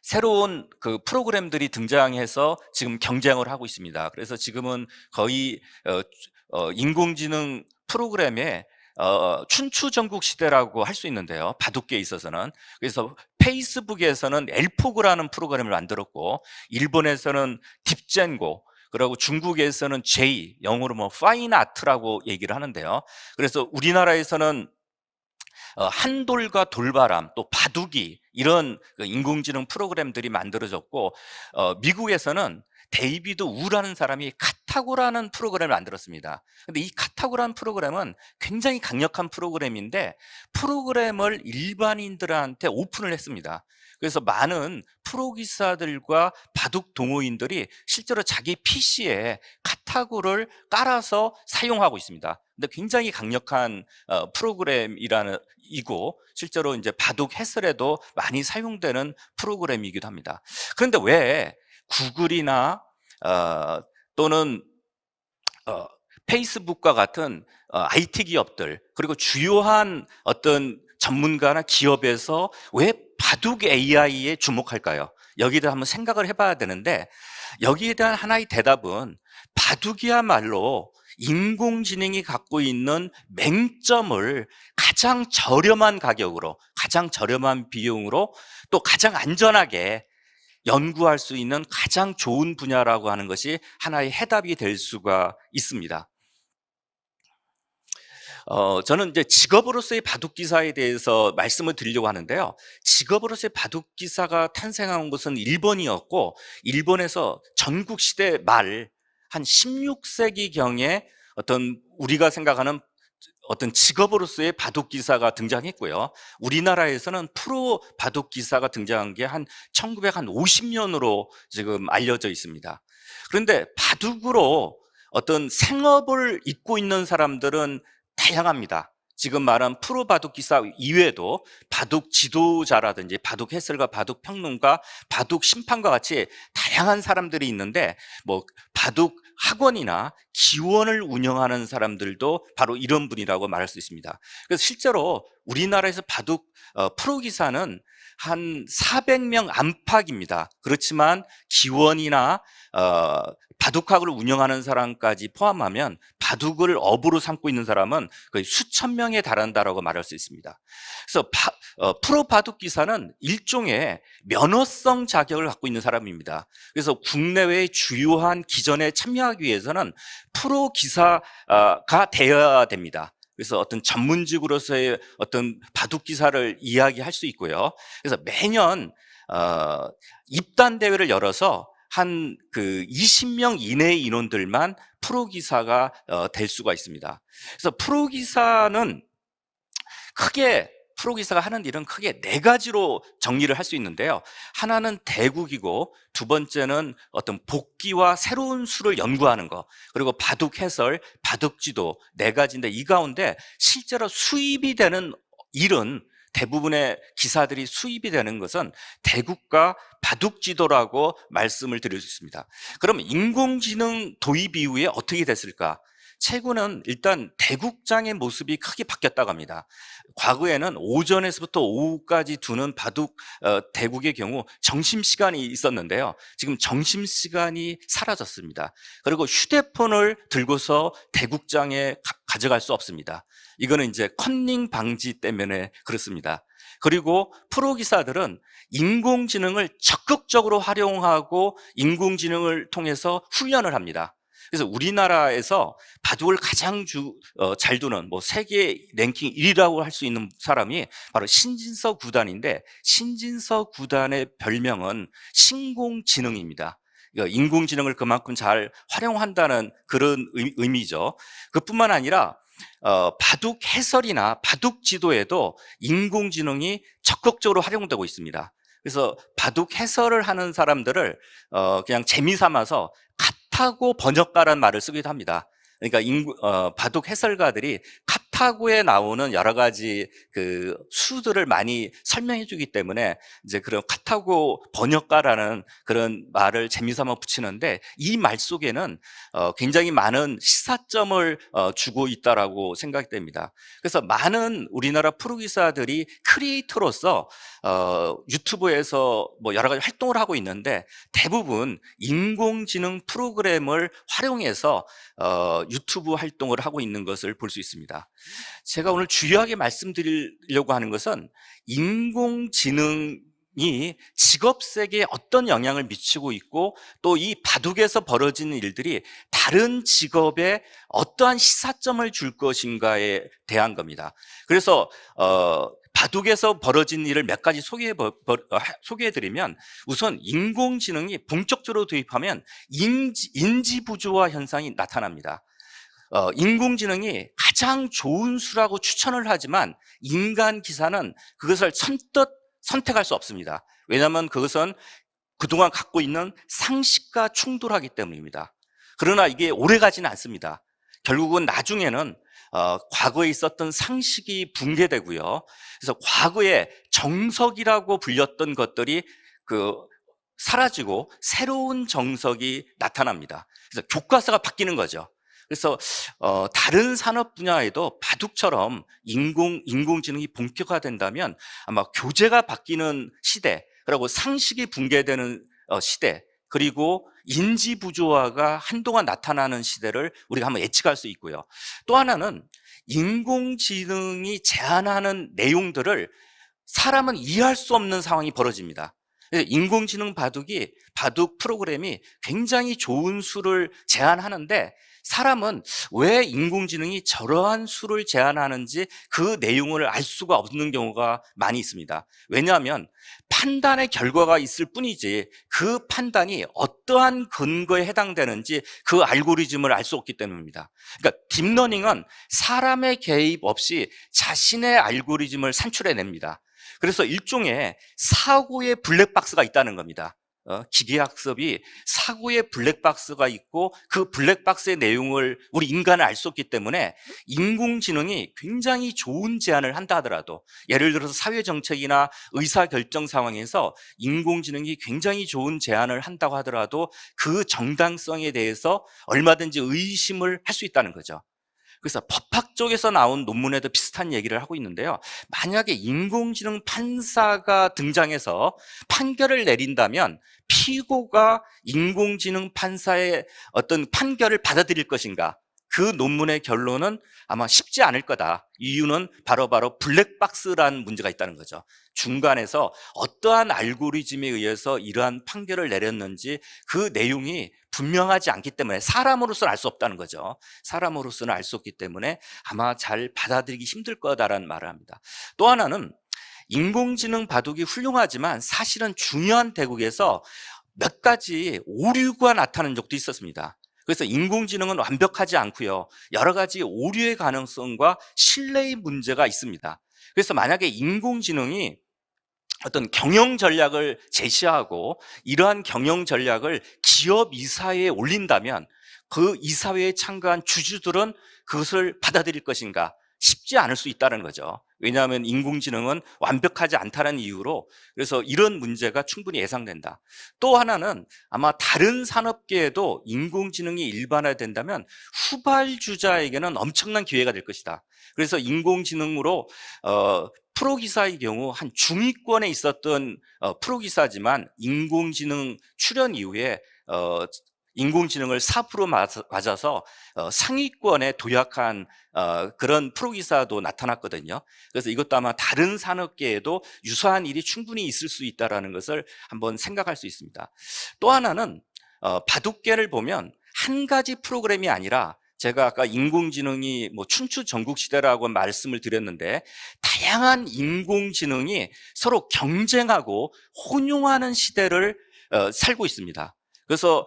새로운 그 프로그램들이 등장해서 지금 경쟁을 하고 있습니다. 그래서 지금은 거의 인공지능 프로그램의 춘추전국 시대라고 할 수 있는데요, 바둑계에 있어서는. 그래서 페이스북에서는 엘포그라는 프로그램을 만들었고, 일본에서는 딥젠고, 그리고 중국에서는 J, 영어로 뭐 파인 아트라고 얘기를 하는데요. 그래서 우리나라에서는 한돌과 돌바람, 또 바둑이, 이런 인공지능 프로그램들이 만들어졌고, 미국에서는 데이비드 우라는 사람이 카타고라는 프로그램을 만들었습니다. 근데 이 카타고라는 프로그램은 굉장히 강력한 프로그램인데, 프로그램을 일반인들한테 오픈을 했습니다. 그래서 많은 프로기사들과 바둑 동호인들이 실제로 자기 PC에 카타고를 깔아서 사용하고 있습니다. 근데 굉장히 강력한 프로그램이고, 실제로 이제 바둑 해설에도 많이 사용되는 프로그램이기도 합니다. 그런데 왜 구글이나 또는 페이스북과 같은 IT 기업들, 그리고 주요한 어떤 전문가나 기업에서 왜 바둑 AI에 주목할까요? 여기에 대해 한번 생각을 해봐야 되는데, 여기에 대한 하나의 대답은 바둑이야말로 인공지능이 갖고 있는 맹점을 가장 저렴한 가격으로, 가장 저렴한 비용으로, 또 가장 안전하게 연구할 수 있는 가장 좋은 분야라고 하는 것이 하나의 해답이 될 수가 있습니다. 저는 이제 직업으로서의 바둑기사에 대해서 말씀을 드리려고 하는데요. 직업으로서의 바둑기사가 탄생한 것은 일본이었고, 일본에서 전국시대 말 한 16세기경에 어떤 우리가 생각하는 어떤 직업으로서의 바둑기사가 등장했고요. 우리나라에서는 프로 바둑기사가 등장한 게 한 1950년으로 지금 알려져 있습니다. 그런데 바둑으로 어떤 생업을 잇고 있는 사람들은 다양합니다. 지금 말한 프로 바둑기사 이외에도 바둑 지도자라든지 바둑 해설가, 바둑 평론가, 바둑 심판과 같이 다양한 사람들이 있는데, 뭐 바둑 학원이나 기원을 운영하는 사람들도 바로 이런 분이라고 말할 수 있습니다. 그래서 실제로 우리나라에서 바둑 프로기사는 한 400명 안팎입니다. 그렇지만 기원이나 바둑학을 운영하는 사람까지 포함하면 바둑을 업으로 삼고 있는 사람은 거의 수천 명에 달한다라고 말할 수 있습니다. 그래서 프로 바둑 기사는 일종의 면허성 자격을 갖고 있는 사람입니다. 그래서 국내외의 주요한 기전에 참여하기 위해서는 프로 기사가 되어야 됩니다. 그래서 어떤 전문직으로서의 어떤 바둑 기사를 이야기할 수 있고요. 그래서 매년 입단 대회를 열어서 한 20명 이내의 인원들만 프로기사가 될 수가 있습니다. 그래서 프로기사가 하는 일은 크게 4가지로 정리를 할 수 있는데요. 하나는 대국이고, 두 번째는 어떤 복기와 새로운 수를 연구하는 거, 그리고 바둑 해설, 바둑 지도, 4가지인데, 이 가운데 실제로 수입이 되는 일은, 대부분의 기사들이 수입이 되는 것은 대국과 바둑 지도라고 말씀을 드릴 수 있습니다. 그럼 인공지능 도입 이후에 어떻게 됐을까? 최근은 일단 대국장의 모습이 크게 바뀌었다고 합니다. 과거에는 오전에서부터 오후까지 두는 바둑 대국의 경우 점심시간이 있었는데요. 지금 점심시간이 사라졌습니다. 그리고 휴대폰을 들고서 대국장에 가져갈 수 없습니다. 이거는 이제 컨닝 방지 때문에 그렇습니다. 그리고 프로기사들은 인공지능을 적극적으로 활용하고 인공지능을 통해서 훈련을 합니다. 그래서 우리나라에서 바둑을 가장 잘 두는 뭐 세계 랭킹 1위라고 할 수 있는 사람이 바로 신진서 구단인데, 신진서 구단의 별명은 신공지능입니다. 그러니까 인공지능을 그만큼 잘 활용한다는 그런 의미죠. 그뿐만 아니라 바둑 해설이나 바둑 지도에도 인공지능이 적극적으로 활용되고 있습니다. 그래서 바둑 해설을 하는 사람들을 그냥 재미삼아서 카타고 번역가라는 말을 쓰기도 합니다. 그러니까 바둑 해설가들이 카타고에 나오는 여러 가지 그 수들을 많이 설명해 주기 때문에 이제 그런 카타고 번역가라는 그런 말을 재미삼아 붙이는데, 이 말 속에는 굉장히 많은 시사점을 주고 있다라고 생각됩니다. 그래서 많은 우리나라 프로기사들이 크리에이터로서 유튜브에서 뭐 여러 가지 활동을 하고 있는데, 대부분 인공지능 프로그램을 활용해서 유튜브 활동을 하고 있는 것을 볼 수 있습니다. 제가 오늘 주요하게 말씀드리려고 하는 것은 인공지능이 직업 세계에 어떤 영향을 미치고 있고, 또 이 바둑에서 벌어지는 일들이 다른 직업에 어떠한 시사점을 줄 것인가에 대한 겁니다. 그래서 바둑에서 벌어진 일을 몇 가지 소개해드리면, 우선 인공지능이 본격적으로 도입하면 인지부조화 현상이 나타납니다. 인공지능이 가장 좋은 수라고 추천을 하지만 인간 기사는 그것을 선뜻 선택할 수 없습니다. 왜냐하면 그것은 그동안 갖고 있는 상식과 충돌하기 때문입니다. 그러나 이게 오래가지는 않습니다. 결국은 나중에는 과거에 있었던 상식이 붕괴되고요. 그래서 과거에 정석이라고 불렸던 것들이 사라지고 새로운 정석이 나타납니다. 그래서 교과서가 바뀌는 거죠. 그래서 다른 산업 분야에도 바둑처럼 인공지능이 본격화된다면 아마 교재가 바뀌는 시대, 그리고 상식이 붕괴되는 시대, 그리고 인지부조화가 한동안 나타나는 시대를 우리가 한번 예측할 수 있고요. 또 하나는 인공지능이 제안하는 내용들을 사람은 이해할 수 없는 상황이 벌어집니다. 인공지능 바둑 프로그램이 굉장히 좋은 수를 제안하는데, 사람은 왜 인공지능이 저러한 수를 제안하는지 그 내용을 알 수가 없는 경우가 많이 있습니다. 왜냐하면 판단의 결과가 있을 뿐이지 그 판단이 어떠한 근거에 해당되는지 그 알고리즘을 알 수 없기 때문입니다. 그러니까 딥러닝은 사람의 개입 없이 자신의 알고리즘을 산출해냅니다. 그래서 일종의 사고의 블랙박스가 있다는 겁니다. 기계학습이 사고의 블랙박스가 있고, 그 블랙박스의 내용을 우리 인간은 알 수 없기 때문에 인공지능이 굉장히 좋은 제안을 한다 하더라도, 예를 들어서 사회정책이나 의사결정 상황에서 인공지능이 굉장히 좋은 제안을 한다고 하더라도 그 정당성에 대해서 얼마든지 의심을 할 수 있다는 거죠. 그래서 법학 쪽에서 나온 논문에도 비슷한 얘기를 하고 있는데요. 만약에 인공지능 판사가 등장해서 판결을 내린다면 피고가 인공지능 판사의 어떤 판결을 받아들일 것인가? 그 논문의 결론은 아마 쉽지 않을 거다. 이유는 바로 블랙박스라는 문제가 있다는 거죠. 중간에서 어떠한 알고리즘에 의해서 이러한 판결을 내렸는지 그 내용이 분명하지 않기 때문에 사람으로서는 알 수 없다는 거죠. 사람으로서는 알 수 없기 때문에 아마 잘 받아들이기 힘들 거다라는 말을 합니다. 또 하나는 인공지능 바둑이 훌륭하지만 사실은 중요한 대국에서 몇 가지 오류가 나타난 적도 있었습니다. 그래서 인공지능은 완벽하지 않고요. 여러 가지 오류의 가능성과 신뢰의 문제가 있습니다. 그래서 만약에 인공지능이 어떤 경영 전략을 제시하고 이러한 경영 전략을 기업 이사회에 올린다면 그 이사회에 참가한 주주들은 그것을 받아들일 것인가? 쉽지 않을 수 있다는 거죠. 왜냐하면 인공지능은 완벽하지 않다는 이유로. 그래서 이런 문제가 충분히 예상된다. 또 하나는 아마 다른 산업계에도 인공지능이 일반화된다면 후발주자에게는 엄청난 기회가 될 것이다. 그래서 인공지능으로 프로기사의 경우 한 중위권에 있었던 프로기사지만 인공지능 출현 이후에 인공지능을 4% 맞아서 상위권에 도약한 그런 프로기사도 나타났거든요. 그래서 이것도 아마 다른 산업계에도 유사한 일이 충분히 있을 수 있다는 것을 한번 생각할 수 있습니다. 또 하나는 바둑계를 보면 한 가지 프로그램이 아니라 제가 아까 인공지능이 뭐 춘추 전국시대라고 말씀을 드렸는데 다양한 인공지능이 서로 경쟁하고 혼용하는 시대를 살고 있습니다. 그래서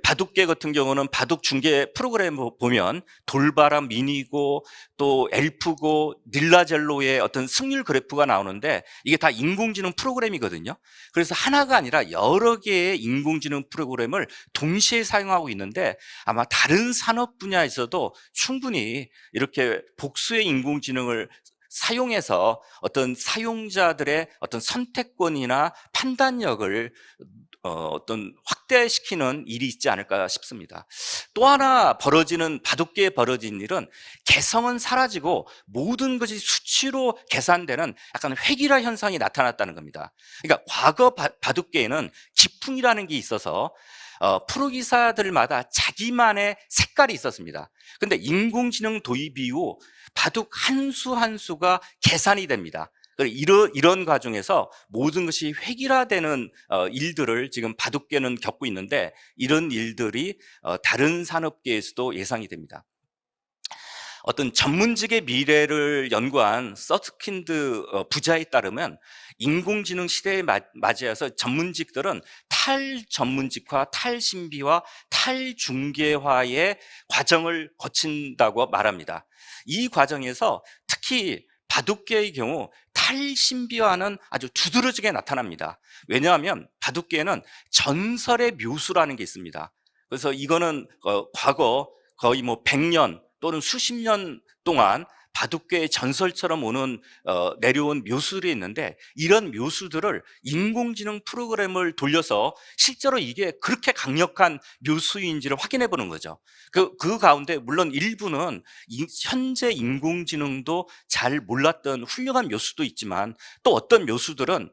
바둑계 같은 경우는 바둑 중계 프로그램 보면 돌바람 미니고 또 엘프고 닐라젤로의 어떤 승률 그래프가 나오는데 이게 다 인공지능 프로그램이거든요. 그래서 하나가 아니라 여러 개의 인공지능 프로그램을 동시에 사용하고 있는데 아마 다른 산업 분야에서도 충분히 이렇게 복수의 인공지능을 사용해서 어떤 사용자들의 어떤 선택권이나 판단력을 어떤 확대시키는 일이 있지 않을까 싶습니다. 또 하나 바둑계에 벌어진 일은 개성은 사라지고 모든 것이 수치로 계산되는 약간 획일화 현상이 나타났다는 겁니다. 그러니까 과거 바둑계에는 기풍이라는 게 있어서 프로기사들마다 자기만의 색깔이 있었습니다. 근데 인공지능 도입 이후 바둑 한 수 한 수가 계산이 됩니다. 이런 과정에서 모든 것이 획일화되는 일들을 지금 바둑계는 겪고 있는데 이런 일들이 다른 산업계에서도 예상이 됩니다. 어떤 전문직의 미래를 연구한 서스킨드 부자에 따르면 인공지능 시대에 맞이해서 전문직들은 탈전문직화, 탈신비화, 탈중개화의 과정을 거친다고 말합니다. 이 과정에서 특히 바둑계의 경우 탈신비화는 아주 두드러지게 나타납니다. 왜냐하면 바둑계에는 전설의 묘수라는 게 있습니다. 그래서 이거는 과거 거의 뭐 100년 또는 수십 년 동안 바둑계의 전설처럼 내려온 묘수들이 있는데 이런 묘수들을 인공지능 프로그램을 돌려서 실제로 이게 그렇게 강력한 묘수인지를 확인해 보는 거죠. 그 가운데 물론 일부는 현재 인공지능도 잘 몰랐던 훌륭한 묘수도 있지만 또 어떤 묘수들은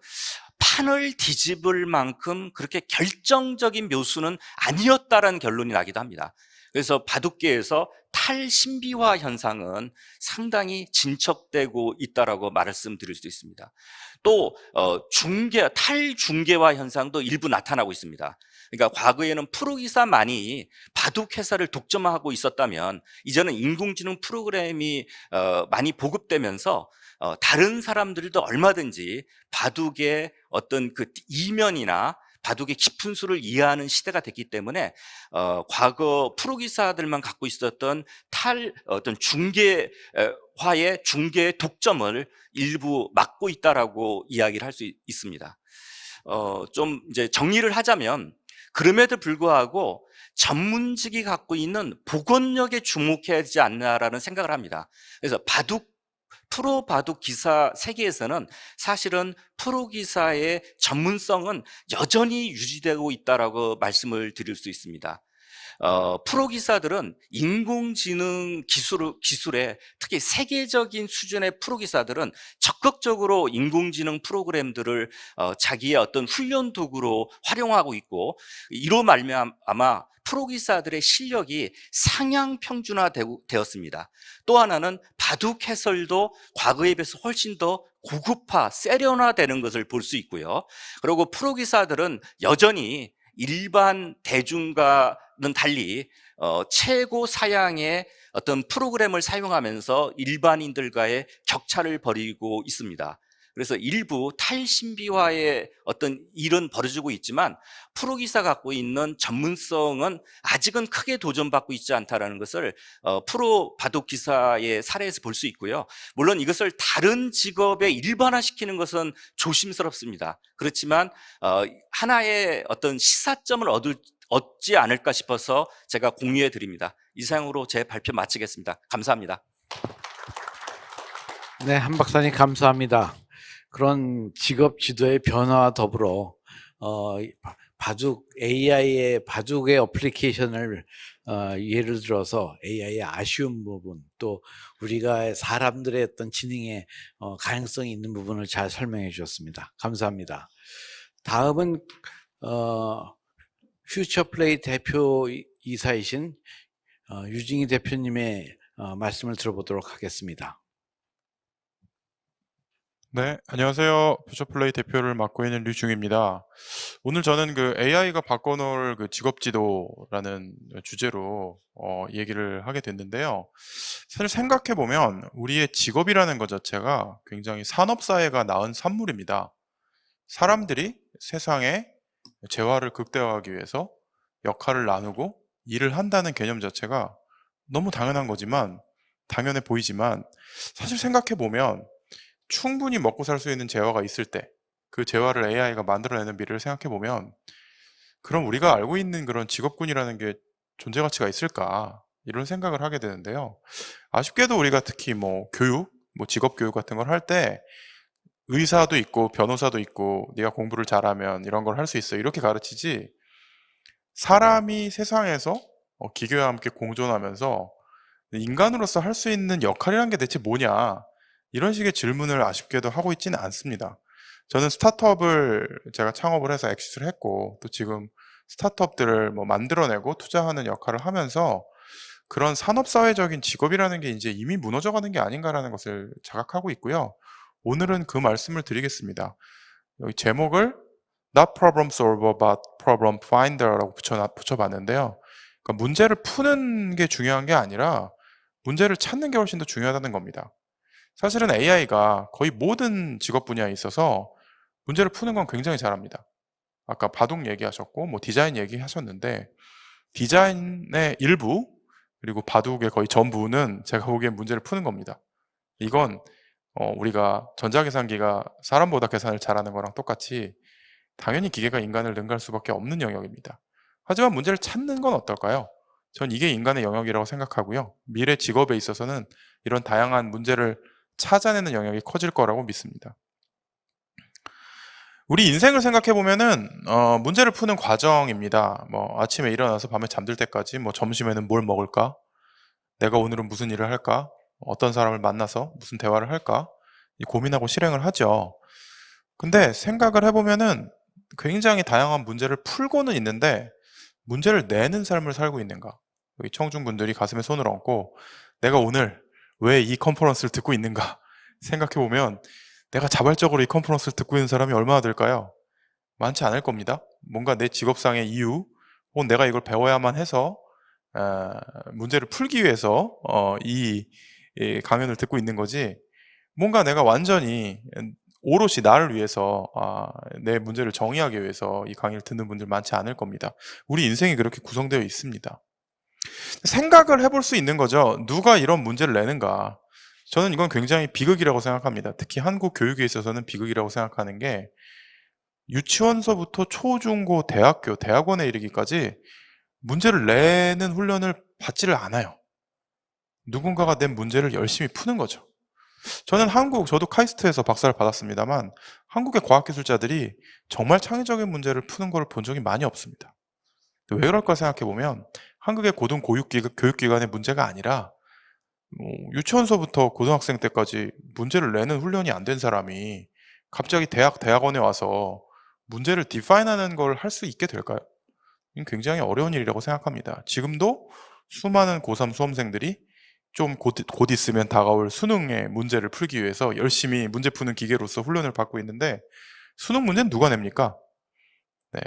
판을 뒤집을 만큼 그렇게 결정적인 묘수는 아니었다라는 결론이 나기도 합니다. 그래서 바둑계에서 탈신비화 현상은 상당히 진척되고 있다라고 말씀드릴 수 있습니다. 또 탈중계화 현상도 일부 나타나고 있습니다. 그러니까 과거에는 프로기사만이 바둑 회사를 독점하고 있었다면 이제는 인공지능 프로그램이 많이 보급되면서 다른 사람들도 얼마든지 바둑의 어떤 그 이면이나 바둑의 깊은 수를 이해하는 시대가 됐기 때문에 과거 프로기사들만 갖고 있었던 어떤 중계화의 중계 독점을 일부 막고 있다라고 이야기를 할 수 있습니다. 좀 이제 정리를 하자면 그럼에도 불구하고 전문직이 갖고 있는 복원력에 주목해야 되지 않나라는 생각을 합니다. 그래서 프로 바둑 기사 세계에서는 사실은 프로 기사의 전문성은 여전히 유지되고 있다라고 말씀을 드릴 수 있습니다. 프로 기사들은 인공지능 기술에 특히 세계적인 수준의 프로 기사들은 적극적으로 인공지능 프로그램들을 자기의 어떤 훈련 도구로 활용하고 있고 이로 말미암아 프로기사들의 실력이 상향 평준화되었습니다. 또 하나는 바둑 해설도 과거에 비해서 훨씬 더 고급화, 세련화되는 것을 볼 수 있고요. 그리고 프로기사들은 여전히 일반 대중과는 달리 최고 사양의 어떤 프로그램을 사용하면서 일반인들과의 격차를 벌이고 있습니다. 그래서 일부 탈신비화의 어떤 일은 벌어지고 있지만 프로기사 갖고 있는 전문성은 아직은 크게 도전받고 있지 않다는 것을 프로 바둑 기사의 사례에서 볼 수 있고요. 물론 이것을 다른 직업에 일반화시키는 것은 조심스럽습니다. 그렇지만 하나의 어떤 시사점을 얻지 않을까 싶어서 제가 공유해 드립니다. 이상으로 제 발표 마치겠습니다. 감사합니다. 네, 한 박사님 감사합니다. 그런 직업 지도의 변화와 더불어 AI의 바둑의 어플리케이션을 예를 들어서 AI의 아쉬운 부분 또 우리가 사람들의 어떤 지능의 가능성이 있는 부분을 잘 설명해 주셨습니다. 감사합니다. 다음은 퓨처플레이 대표이사이신 유징희 대표님의 말씀을 들어보도록 하겠습니다. 네, 안녕하세요. 퓨처플레이 대표를 맡고 있는 류중입니다. 오늘 저는 그 AI가 바꿔놓을 그 직업지도라는 주제로 얘기를 하게 됐는데요. 사실 생각해보면 우리의 직업이라는 것 자체가 굉장히 산업사회가 낳은 산물입니다. 사람들이 세상에 재화를 극대화하기 위해서 역할을 나누고 일을 한다는 개념 자체가 너무 당연한 거지만, 당연해 보이지만, 사실 생각해보면 충분히 먹고 살 수 있는 재화가 있을 때 그 재화를 AI가 만들어내는 미래를 생각해보면, 그럼 우리가 알고 있는 그런 직업군이라는 게 존재 가치가 있을까? 이런 생각을 하게 되는데요. 아쉽게도 우리가 특히 뭐 교육, 뭐 직업 교육 같은 걸 할 때 의사도 있고 변호사도 있고 네가 공부를 잘하면 이런 걸 할 수 있어 이렇게 가르치지, 사람이 세상에서 기계와 함께 공존하면서 인간으로서 할 수 있는 역할이란 게 대체 뭐냐, 이런 식의 질문을 아쉽게도 하고 있지는 않습니다. 저는 스타트업을 제가 창업을 해서 엑시트를 했고, 또 지금 스타트업들을 뭐 만들어내고 투자하는 역할을 하면서 그런 산업사회적인 직업이라는 게 이제 이미 무너져가는 게 아닌가라는 것을 자각하고 있고요. 오늘은 그 말씀을 드리겠습니다. 여기 제목을 Not Problem Solver but Problem Finder라고 붙여봤는데요. 그러니까 문제를 푸는 게 중요한 게 아니라 문제를 찾는 게 훨씬 더 중요하다는 겁니다. 사실은 AI가 거의 모든 직업 분야에 있어서 문제를 푸는 건 굉장히 잘합니다. 아까 바둑 얘기하셨고 뭐 디자인 얘기하셨는데, 디자인의 일부 그리고 바둑의 거의 전부는 제가 보기엔 문제를 푸는 겁니다. 이건 우리가 전자계산기가 사람보다 계산을 잘하는 거랑 똑같이 당연히 기계가 인간을 능가할 수밖에 없는 영역입니다. 하지만 문제를 찾는 건 어떨까요? 전 이게 인간의 영역이라고 생각하고요. 미래 직업에 있어서는 이런 다양한 문제를 찾아내는 영역이 커질 거라고 믿습니다. 우리 인생을 생각해 보면은 문제를 푸는 과정입니다. 뭐 아침에 일어나서 밤에 잠들 때까지, 뭐 점심에는 뭘 먹을까? 내가 오늘은 무슨 일을 할까? 어떤 사람을 만나서 무슨 대화를 할까? 고민하고 실행을 하죠. 근데 생각을 해보면은 굉장히 다양한 문제를 풀고는 있는데 문제를 내는 삶을 살고 있는가? 여기 청중분들이 가슴에 손을 얹고 내가 오늘 왜 이 컨퍼런스를 듣고 있는가 생각해보면, 내가 자발적으로 이 컨퍼런스를 듣고 있는 사람이 얼마나 될까요? 많지 않을 겁니다. 뭔가 내 직업상의 이유 혹은 내가 이걸 배워야만 해서 문제를 풀기 위해서 이 강연을 듣고 있는 거지, 뭔가 내가 완전히 오롯이 나를 위해서 내 문제를 정의하기 위해서 이 강의를 듣는 분들 많지 않을 겁니다. 우리 인생이 그렇게 구성되어 있습니다. 생각을 해볼 수 있는 거죠. 누가 이런 문제를 내는가? 저는 이건 굉장히 비극이라고 생각합니다. 특히 한국 교육에 있어서는 비극이라고 생각하는 게, 유치원서부터 초중고 대학교, 대학원에 이르기까지 문제를 내는 훈련을 받지를 않아요. 누군가가 낸 문제를 열심히 푸는 거죠. 저는 저도 카이스트에서 박사를 받았습니다만 한국의 과학기술자들이 정말 창의적인 문제를 푸는 걸 본 적이 많이 없습니다. 왜 그럴까 생각해보면 한국의 고등 교육기관의 문제가 아니라 유치원서부터 고등학생 때까지 문제를 내는 훈련이 안 된 사람이 갑자기 대학원에 와서 문제를 디파인하는 걸 할 수 있게 될까요? 이건 굉장히 어려운 일이라고 생각합니다. 지금도 수많은 고3 수험생들이 좀 곧 있으면 다가올 수능의 문제를 풀기 위해서 열심히 문제 푸는 기계로서 훈련을 받고 있는데, 수능 문제는 누가 냅니까? 네.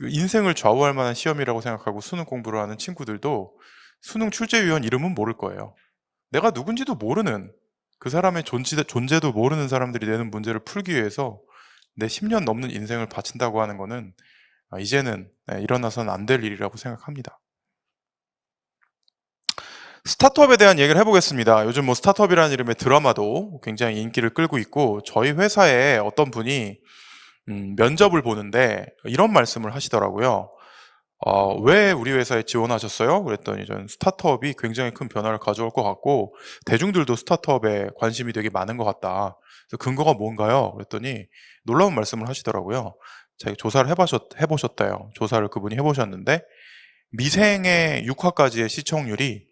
인생을 좌우할 만한 시험이라고 생각하고 수능 공부를 하는 친구들도 수능 출제위원 이름은 모를 거예요. 내가 누군지도 모르는, 그 사람의 존재도 모르는 사람들이 내는 문제를 풀기 위해서 내 10년 넘는 인생을 바친다고 하는 거는 이제는 일어나서는 안 될 일이라고 생각합니다. 스타트업에 대한 얘기를 해보겠습니다. 요즘 뭐 스타트업이라는 이름의 드라마도 굉장히 인기를 끌고 있고, 저희 회사에 어떤 분이 면접을 보는데 이런 말씀을 하시더라고요. 왜 우리 회사에 지원하셨어요? 그랬더니 저는 스타트업이 굉장히 큰 변화를 가져올 것 같고 대중들도 스타트업에 관심이 되게 많은 것 같다. 그래서 근거가 뭔가요? 그랬더니 놀라운 말씀을 하시더라고요. 자기 조사를 해보셨대요. 조사를 그분이 해보셨는데 미생의 6화까지의 시청률이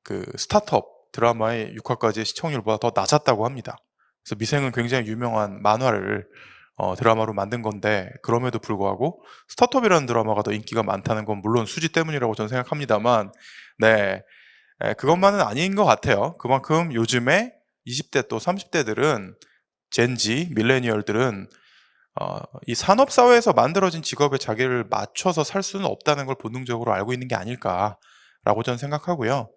그 스타트업 드라마의 6화까지의 시청률보다 더 낮았다고 합니다. 그래서 미생은 굉장히 유명한 만화를 드라마로 만든 건데, 그럼에도 불구하고 스타트업이라는 드라마가 더 인기가 많다는 건 물론 수지 때문이라고 저는 생각합니다만, 네, 그것만은 아닌 것 같아요. 그만큼 요즘에 20대 또 30대들은 젠지, 밀레니얼들은 이 산업사회에서 만들어진 직업에 자기를 맞춰서 살 수는 없다는 걸 본능적으로 알고 있는 게 아닐까라고 저는 생각하고요.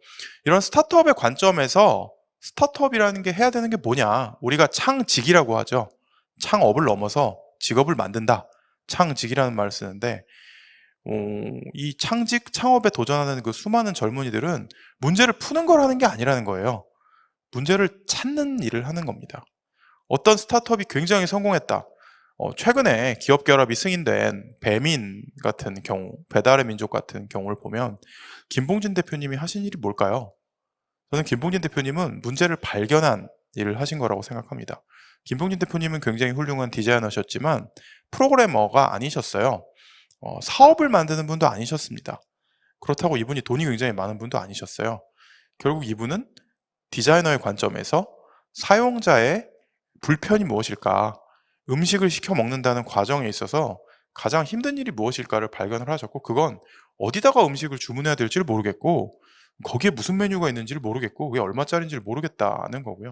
이런 스타트업의 관점에서 스타트업이라는 게 해야 되는 게 뭐냐? 우리가 창직이라고 하죠. 창업을 넘어서 직업을 만든다. 창직이라는 말을 쓰는데 이 창직, 창업에 도전하는 그 수많은 젊은이들은 문제를 푸는 걸 하는 게 아니라는 거예요. 문제를 찾는 일을 하는 겁니다. 어떤 스타트업이 굉장히 성공했다. 최근에 기업 결합이 승인된 배민 같은 경우, 배달의 민족 같은 경우를 보면 김봉진 대표님이 하신 일이 뭘까요? 저는 김봉진 대표님은 문제를 발견한 일을 하신 거라고 생각합니다. 김봉진 대표님은 굉장히 훌륭한 디자이너셨지만 프로그래머가 아니셨어요. 사업을 만드는 분도 아니셨습니다. 그렇다고 이분이 돈이 굉장히 많은 분도 아니셨어요. 결국 이분은 디자이너의 관점에서 사용자의 불편이 무엇일까, 음식을 시켜 먹는다는 과정에 있어서 가장 힘든 일이 무엇일까를 발견을 하셨고, 그건 어디다가 음식을 주문해야 될지를 모르겠고, 거기에 무슨 메뉴가 있는지를 모르겠고, 그게 얼마짜리인지를 모르겠다는 거고요.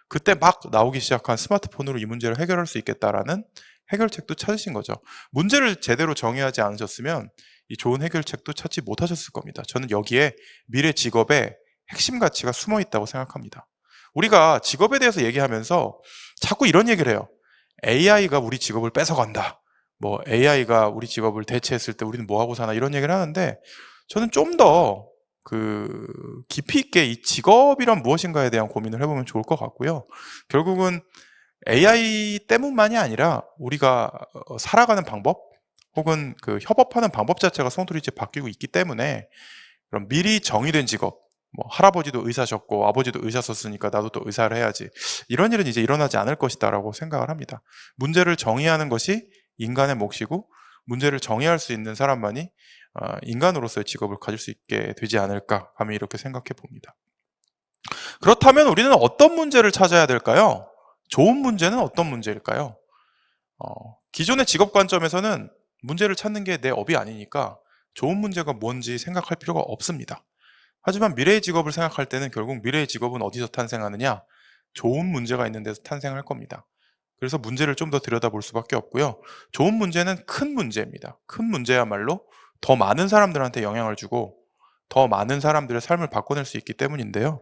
그때 막 나오기 시작한 스마트폰으로 이 문제를 해결할 수 있겠다라는 해결책도 찾으신 거죠. 문제를 제대로 정의하지 않으셨으면 이 좋은 해결책도 찾지 못하셨을 겁니다. 저는 여기에 미래 직업의 핵심 가치가 숨어 있다고 생각합니다. 우리가 직업에 대해서 얘기하면서 자꾸 이런 얘기를 해요. AI가 우리 직업을 뺏어간다. 뭐 AI가 우리 직업을 대체했을 때 우리는 뭐 하고 사나, 이런 얘기를 하는데, 저는 좀 더 깊이 있게 이 직업이란 무엇인가에 대한 고민을 해보면 좋을 것 같고요. 결국은 AI 때문만이 아니라 우리가 살아가는 방법 혹은 그 협업하는 방법 자체가 송두리째 바뀌고 있기 때문에, 그럼 미리 정의된 직업, 뭐 할아버지도 의사셨고 아버지도 의사셨으니까 나도 또 의사를 해야지, 이런 일은 이제 일어나지 않을 것이다 라고 생각을 합니다. 문제를 정의하는 것이 인간의 몫이고, 문제를 정의할 수 있는 사람만이 인간으로서의 직업을 가질 수 있게 되지 않을까, 감히 이렇게 생각해 봅니다. 그렇다면 우리는 어떤 문제를 찾아야 될까요? 좋은 문제는 어떤 문제일까요? 기존의 직업 관점에서는 문제를 찾는 게 내 업이 아니니까 좋은 문제가 뭔지 생각할 필요가 없습니다. 하지만 미래의 직업을 생각할 때는 결국 미래의 직업은 어디서 탄생하느냐? 좋은 문제가 있는 데서 탄생할 겁니다. 그래서 문제를 좀 더 들여다볼 수밖에 없고요. 좋은 문제는 큰 문제입니다. 큰 문제야말로 더 많은 사람들한테 영향을 주고 더 많은 사람들의 삶을 바꿔낼 수 있기 때문인데요.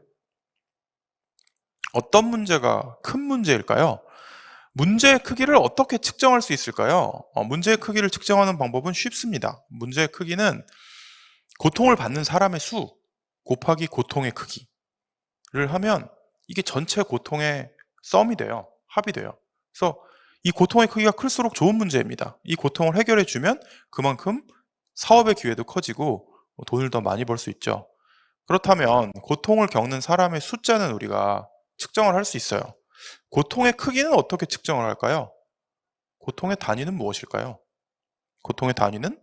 어떤 문제가 큰 문제일까요? 문제의 크기를 어떻게 측정할 수 있을까요? 문제의 크기를 측정하는 방법은 쉽습니다. 문제의 크기는 고통을 받는 사람의 수 곱하기 고통의 크기를 하면 이게 전체 고통의 썸이 돼요. 합이 돼요. 그래서 이 고통의 크기가 클수록 좋은 문제입니다. 이 고통을 해결해 주면 그만큼 사업의 기회도 커지고 돈을 더 많이 벌 수 있죠. 그렇다면 고통을 겪는 사람의 숫자는 우리가 측정을 할 수 있어요. 고통의 크기는 어떻게 측정을 할까요? 고통의 단위는 무엇일까요? 고통의 단위는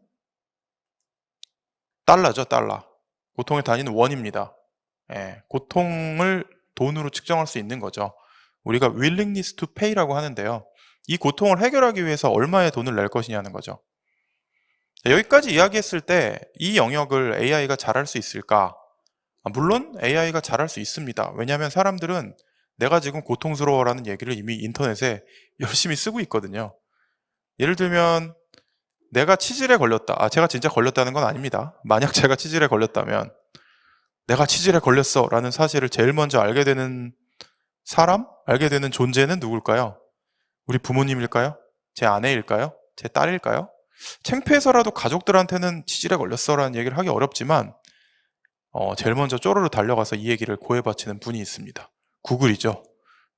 달러죠, 달러. 고통의 단위는 원입니다. 고통을 돈으로 측정할 수 있는 거죠. 우리가 willingness to pay라고 하는데요. 이 고통을 해결하기 위해서 얼마의 돈을 낼 것이냐는 거죠. 여기까지 이야기했을 때 이 영역을 AI가 잘할 수 있을까? 물론 AI가 잘할 수 있습니다. 왜냐하면 사람들은 내가 지금 고통스러워라는 얘기를 이미 인터넷에 열심히 쓰고 있거든요. 예를 들면 내가 치질에 걸렸다. 제가 진짜 걸렸다는 건 아닙니다. 만약 제가 치질에 걸렸다면 내가 치질에 걸렸어 라는 사실을 제일 먼저 알게 되는 사람? 알게 되는 존재는 누굴까요? 우리 부모님일까요? 제 아내일까요? 제 딸일까요? 창피해서라도 가족들한테는 치질에 걸렸어라는 얘기를 하기 어렵지만 제일 먼저 쪼르르 달려가서 이 얘기를 고해 바치는 분이 있습니다. 구글이죠.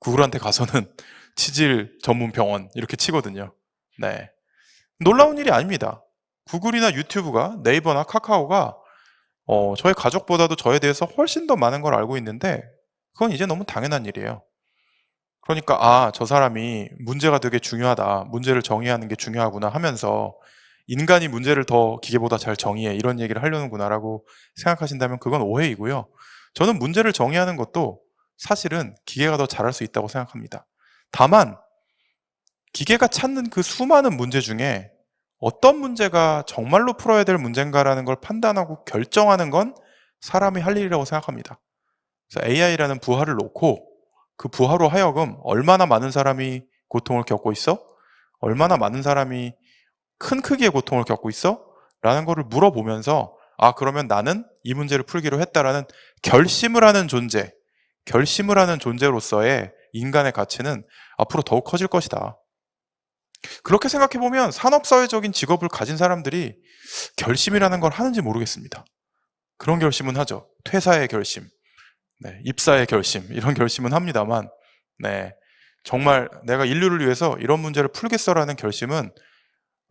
구글한테 가서는 치질 전문 병원 이렇게 치거든요. 네, 놀라운 일이 아닙니다. 구글이나 유튜브가, 네이버나 카카오가 저의 가족보다도 저에 대해서 훨씬 더 많은 걸 알고 있는데 그건 이제 너무 당연한 일이에요. 그러니까 저 사람이 문제가 되게 중요하다, 문제를 정의하는 게 중요하구나 하면서 인간이 문제를 더 기계보다 잘 정의해, 이런 얘기를 하려는구나 라고 생각하신다면 그건 오해이고요. 저는 문제를 정의하는 것도 사실은 기계가 더 잘할 수 있다고 생각합니다. 다만 기계가 찾는 그 수많은 문제 중에 어떤 문제가 정말로 풀어야 될 문제인가라는 걸 판단하고 결정하는 건 사람이 할 일이라고 생각합니다. 그래서 AI라는 부하를 놓고 그 부하로 하여금 얼마나 많은 사람이 고통을 겪고 있어? 얼마나 많은 사람이 큰 크기의 고통을 겪고 있어? 라는 거를 물어보면서 아, 그러면 나는 이 문제를 풀기로 했다라는 결심을 하는 존재, 결심을 하는 존재로서의 인간의 가치는 앞으로 더욱 커질 것이다. 그렇게 생각해보면 산업사회적인 직업을 가진 사람들이 결심이라는 걸 하는지 모르겠습니다. 그런 결심은 하죠. 퇴사의 결심, 네, 입사의 결심, 이런 결심은 합니다만, 네, 정말 내가 인류를 위해서 이런 문제를 풀겠어라는 결심은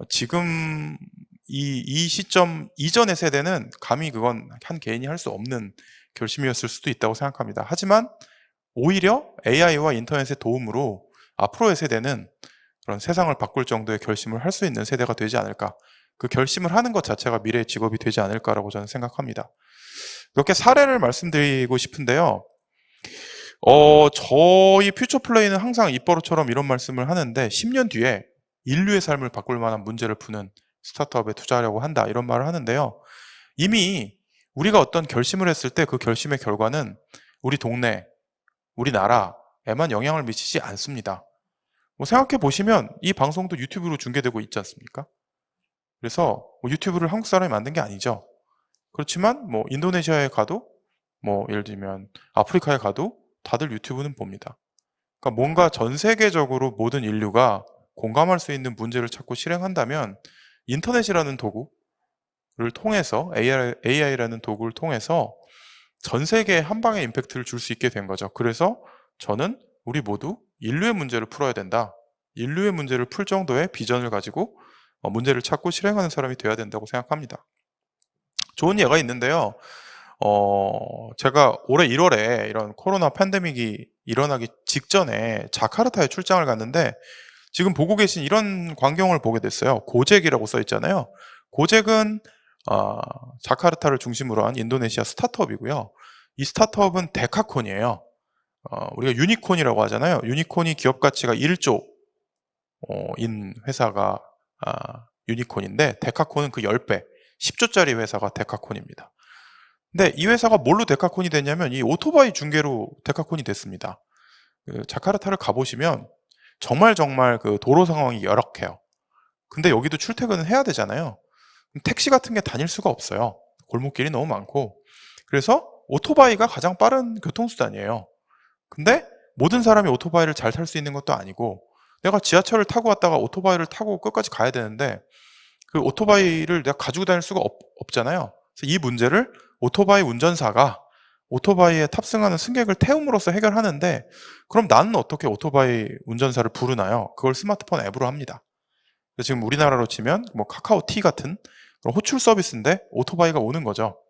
지금 이 시점 이전의 세대는 감히 그건 한 개인이 할 수 없는 결심이었을 수도 있다고 생각합니다. 하지만 오히려 AI와 인터넷의 도움으로 앞으로의 세대는 그런 세상을 바꿀 정도의 결심을 할 수 있는 세대가 되지 않을까. 그 결심을 하는 것 자체가 미래의 직업이 되지 않을까라고 저는 생각합니다. 몇 개 사례를 말씀드리고 싶은데요. 저희 퓨처플레이는 항상 입버릇처럼 이런 말씀을 하는데 10년 뒤에 인류의 삶을 바꿀 만한 문제를 푸는 스타트업에 투자하려고 한다, 이런 말을 하는데요. 이미 우리가 어떤 결심을 했을 때 그 결심의 결과는 우리 동네, 우리나라에만 영향을 미치지 않습니다. 뭐 생각해 보시면 이 방송도 유튜브로 중계되고 있지 않습니까? 그래서 뭐 유튜브를 한국 사람이 만든 게 아니죠. 그렇지만 뭐 인도네시아에 가도, 뭐 예를 들면 아프리카에 가도 다들 유튜브는 봅니다. 그러니까 뭔가 전 세계적으로 모든 인류가 공감할 수 있는 문제를 찾고 실행한다면 인터넷이라는 도구를 통해서, AI라는 도구를 통해서 전 세계에 한 방에 임팩트를 줄 수 있게 된 거죠. 그래서 저는 우리 모두 인류의 문제를 풀어야 된다, 인류의 문제를 풀 정도의 비전을 가지고 문제를 찾고 실행하는 사람이 돼야 된다고 생각합니다. 좋은 예가 있는데요. 제가 올해 1월에 이런 코로나 팬데믹이 일어나기 직전에 자카르타에 출장을 갔는데 지금 보고 계신 이런 광경을 보게 됐어요. 고젝이라고 써 있잖아요. 고젝은 자카르타를 중심으로 한 인도네시아 스타트업이고요. 이 스타트업은 데카콘이에요. 우리가 유니콘이라고 하잖아요. 유니콘이 기업 가치가 1조 인 회사가 유니콘인데 데카콘은 그 10배, 10조짜리 회사가 데카콘입니다. 근데 이 회사가 뭘로 데카콘이 됐냐면 이 오토바이 중개로 데카콘이 됐습니다. 그 자카르타를 가보시면 정말 그 도로 상황이 열악해요. 근데 여기도 출퇴근은 해야 되잖아요. 택시 같은 게 다닐 수가 없어요. 골목길이 너무 많고. 그래서 오토바이가 가장 빠른 교통수단이에요. 근데 모든 사람이 오토바이를 잘 탈 수 있는 것도 아니고 내가 지하철을 타고 왔다가 오토바이를 타고 끝까지 가야 되는데 그 오토바이를 내가 가지고 다닐 수가 없잖아요. 그래서 이 문제를 오토바이 운전사가 오토바이에 탑승하는 승객을 태움으로써 해결하는데 그럼 나는 어떻게 오토바이 운전사를 부르나요? 그걸 스마트폰 앱으로 합니다. 지금 우리나라로 치면 뭐 카카오티 같은 그런 호출 서비스인데 오토바이가 오는 거죠.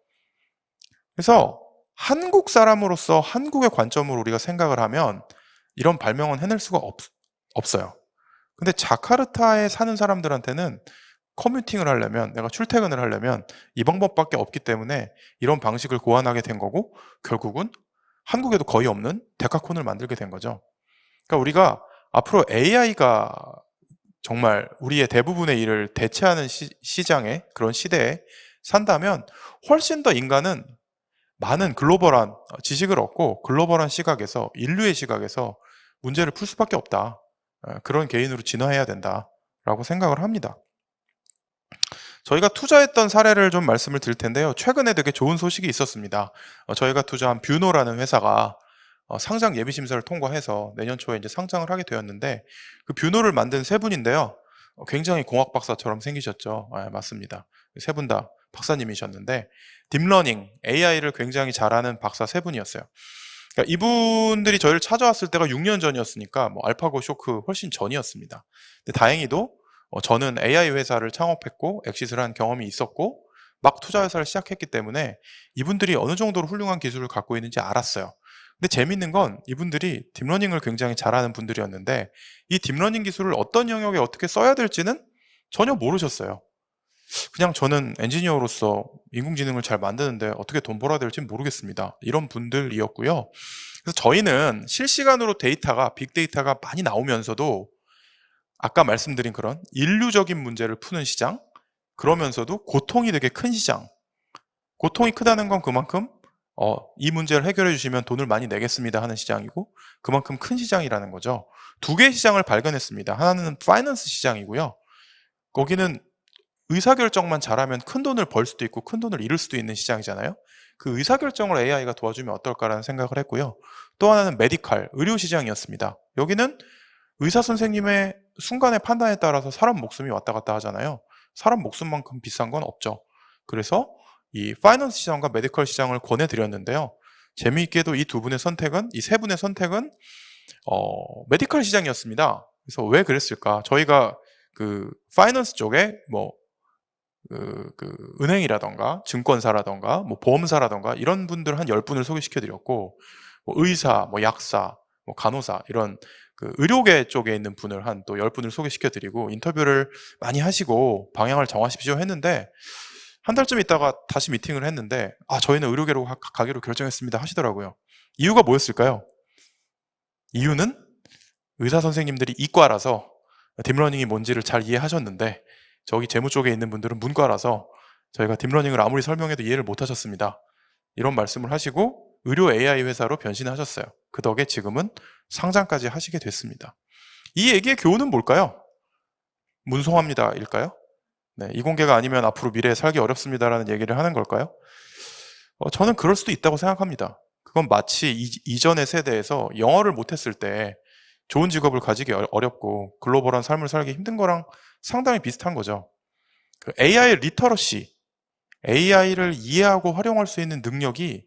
그래서 한국 사람으로서 한국의 관점으로 우리가 생각을 하면 이런 발명은 해낼 수가 없어요. 근데 자카르타에 사는 사람들한테는 커뮤팅을 하려면, 내가 출퇴근을 하려면 이 방법밖에 없기 때문에 이런 방식을 고안하게 된 거고 결국은 한국에도 거의 없는 데카콘을 만들게 된 거죠. 그러니까 우리가 앞으로 AI가 정말 우리의 대부분의 일을 대체하는 시장에, 그런 시대에 산다면 훨씬 더 인간은 많은 글로벌한 지식을 얻고 글로벌한 시각에서, 인류의 시각에서 문제를 풀 수밖에 없다. 그런 개인으로 진화해야 된다라고 생각을 합니다. 저희가 투자했던 사례를 좀 말씀을 드릴 텐데요. 최근에 되게 좋은 소식이 있었습니다. 저희가 투자한 뷰노라는 회사가 상장 예비 심사를 통과해서 내년 초에 이제 상장을 하게 되었는데 그 뷰노를 만든 세 분인데요. 굉장히 공학 박사처럼 생기셨죠. 맞습니다. 세 분 다 박사님이셨는데 딥러닝, AI를 굉장히 잘하는 박사 세 분이었어요. 그러니까 이분들이 저희를 찾아왔을 때가 6년 전이었으니까 뭐 알파고 쇼크 훨씬 전이었습니다. 근데 다행히도 저는 AI 회사를 창업했고 엑시트를 한 경험이 있었고 막 투자 회사를 시작했기 때문에 이분들이 어느 정도로 훌륭한 기술을 갖고 있는지 알았어요. 근데 재밌는 건 이분들이 딥러닝을 굉장히 잘하는 분들이었는데 이 딥러닝 기술을 어떤 영역에 어떻게 써야 될지는 전혀 모르셨어요. 그냥 저는 엔지니어로서 인공지능을 잘 만드는데 어떻게 돈 벌어야 될지 모르겠습니다. 이런 분들이었고요. 그래서 저희는 실시간으로 빅데이터가 많이 나오면서도 아까 말씀드린 그런 인류적인 문제를 푸는 시장, 그러면서도 고통이 되게 큰 시장. 고통이 크다는 건 그만큼 이 문제를 해결해 주시면 돈을 많이 내겠습니다 하는 시장이고, 그만큼 큰 시장이라는 거죠. 두 개의 시장을 발견했습니다. 하나는 파이낸스 시장이고요. 거기는 의사결정만 잘하면 큰 돈을 벌 수도 있고 큰 돈을 잃을 수도 있는 시장이잖아요. 그 의사결정을 AI가 도와주면 어떨까라는 생각을 했고요. 또 하나는 메디칼, 의료 시장이었습니다. 여기는 의사 선생님의 순간의 판단에 따라서 사람 목숨이 왔다 갔다 하잖아요. 사람 목숨만큼 비싼 건 없죠. 그래서 이 파이낸스 시장과 메디컬 시장을 권해드렸는데요. 재미있게도 이 두 분의 선택은, 이 세 분의 선택은 메디컬 시장이었습니다. 그래서 왜 그랬을까? 저희가 그 파이낸스 쪽에 뭐 은행이라던가 증권사라던가 뭐 보험사라던가 이런 분들 한 10분을 소개시켜드렸고, 뭐 의사, 뭐 약사, 뭐 간호사 이런 그 의료계 쪽에 있는 분을 한 또 10분을 소개시켜드리고 인터뷰를 많이 하시고 방향을 정하십시오 했는데, 한 달쯤 있다가 다시 미팅을 했는데 저희는 의료계로 가기로 결정했습니다 하시더라고요. 이유가 뭐였을까요? 이유는 의사 선생님들이 이과라서 딥러닝이 뭔지를 잘 이해하셨는데, 저기 재무 쪽에 있는 분들은 문과라서 저희가 딥러닝을 아무리 설명해도 이해를 못 하셨습니다. 이런 말씀을 하시고 의료 AI 회사로 변신하셨어요. 그 덕에 지금은 상장까지 하시게 됐습니다. 이 얘기의 교훈은 뭘까요? 문송합니다 일까요? 네, 이공계가 아니면 앞으로 미래에 살기 어렵습니다라는 얘기를 하는 걸까요? 저는 그럴 수도 있다고 생각합니다. 그건 마치 이전의 세대에서 영어를 못했을 때 좋은 직업을 가지기 어렵고 글로벌한 삶을 살기 힘든 거랑 상당히 비슷한 거죠. 그 AI 리터러시, AI를 이해하고 활용할 수 있는 능력이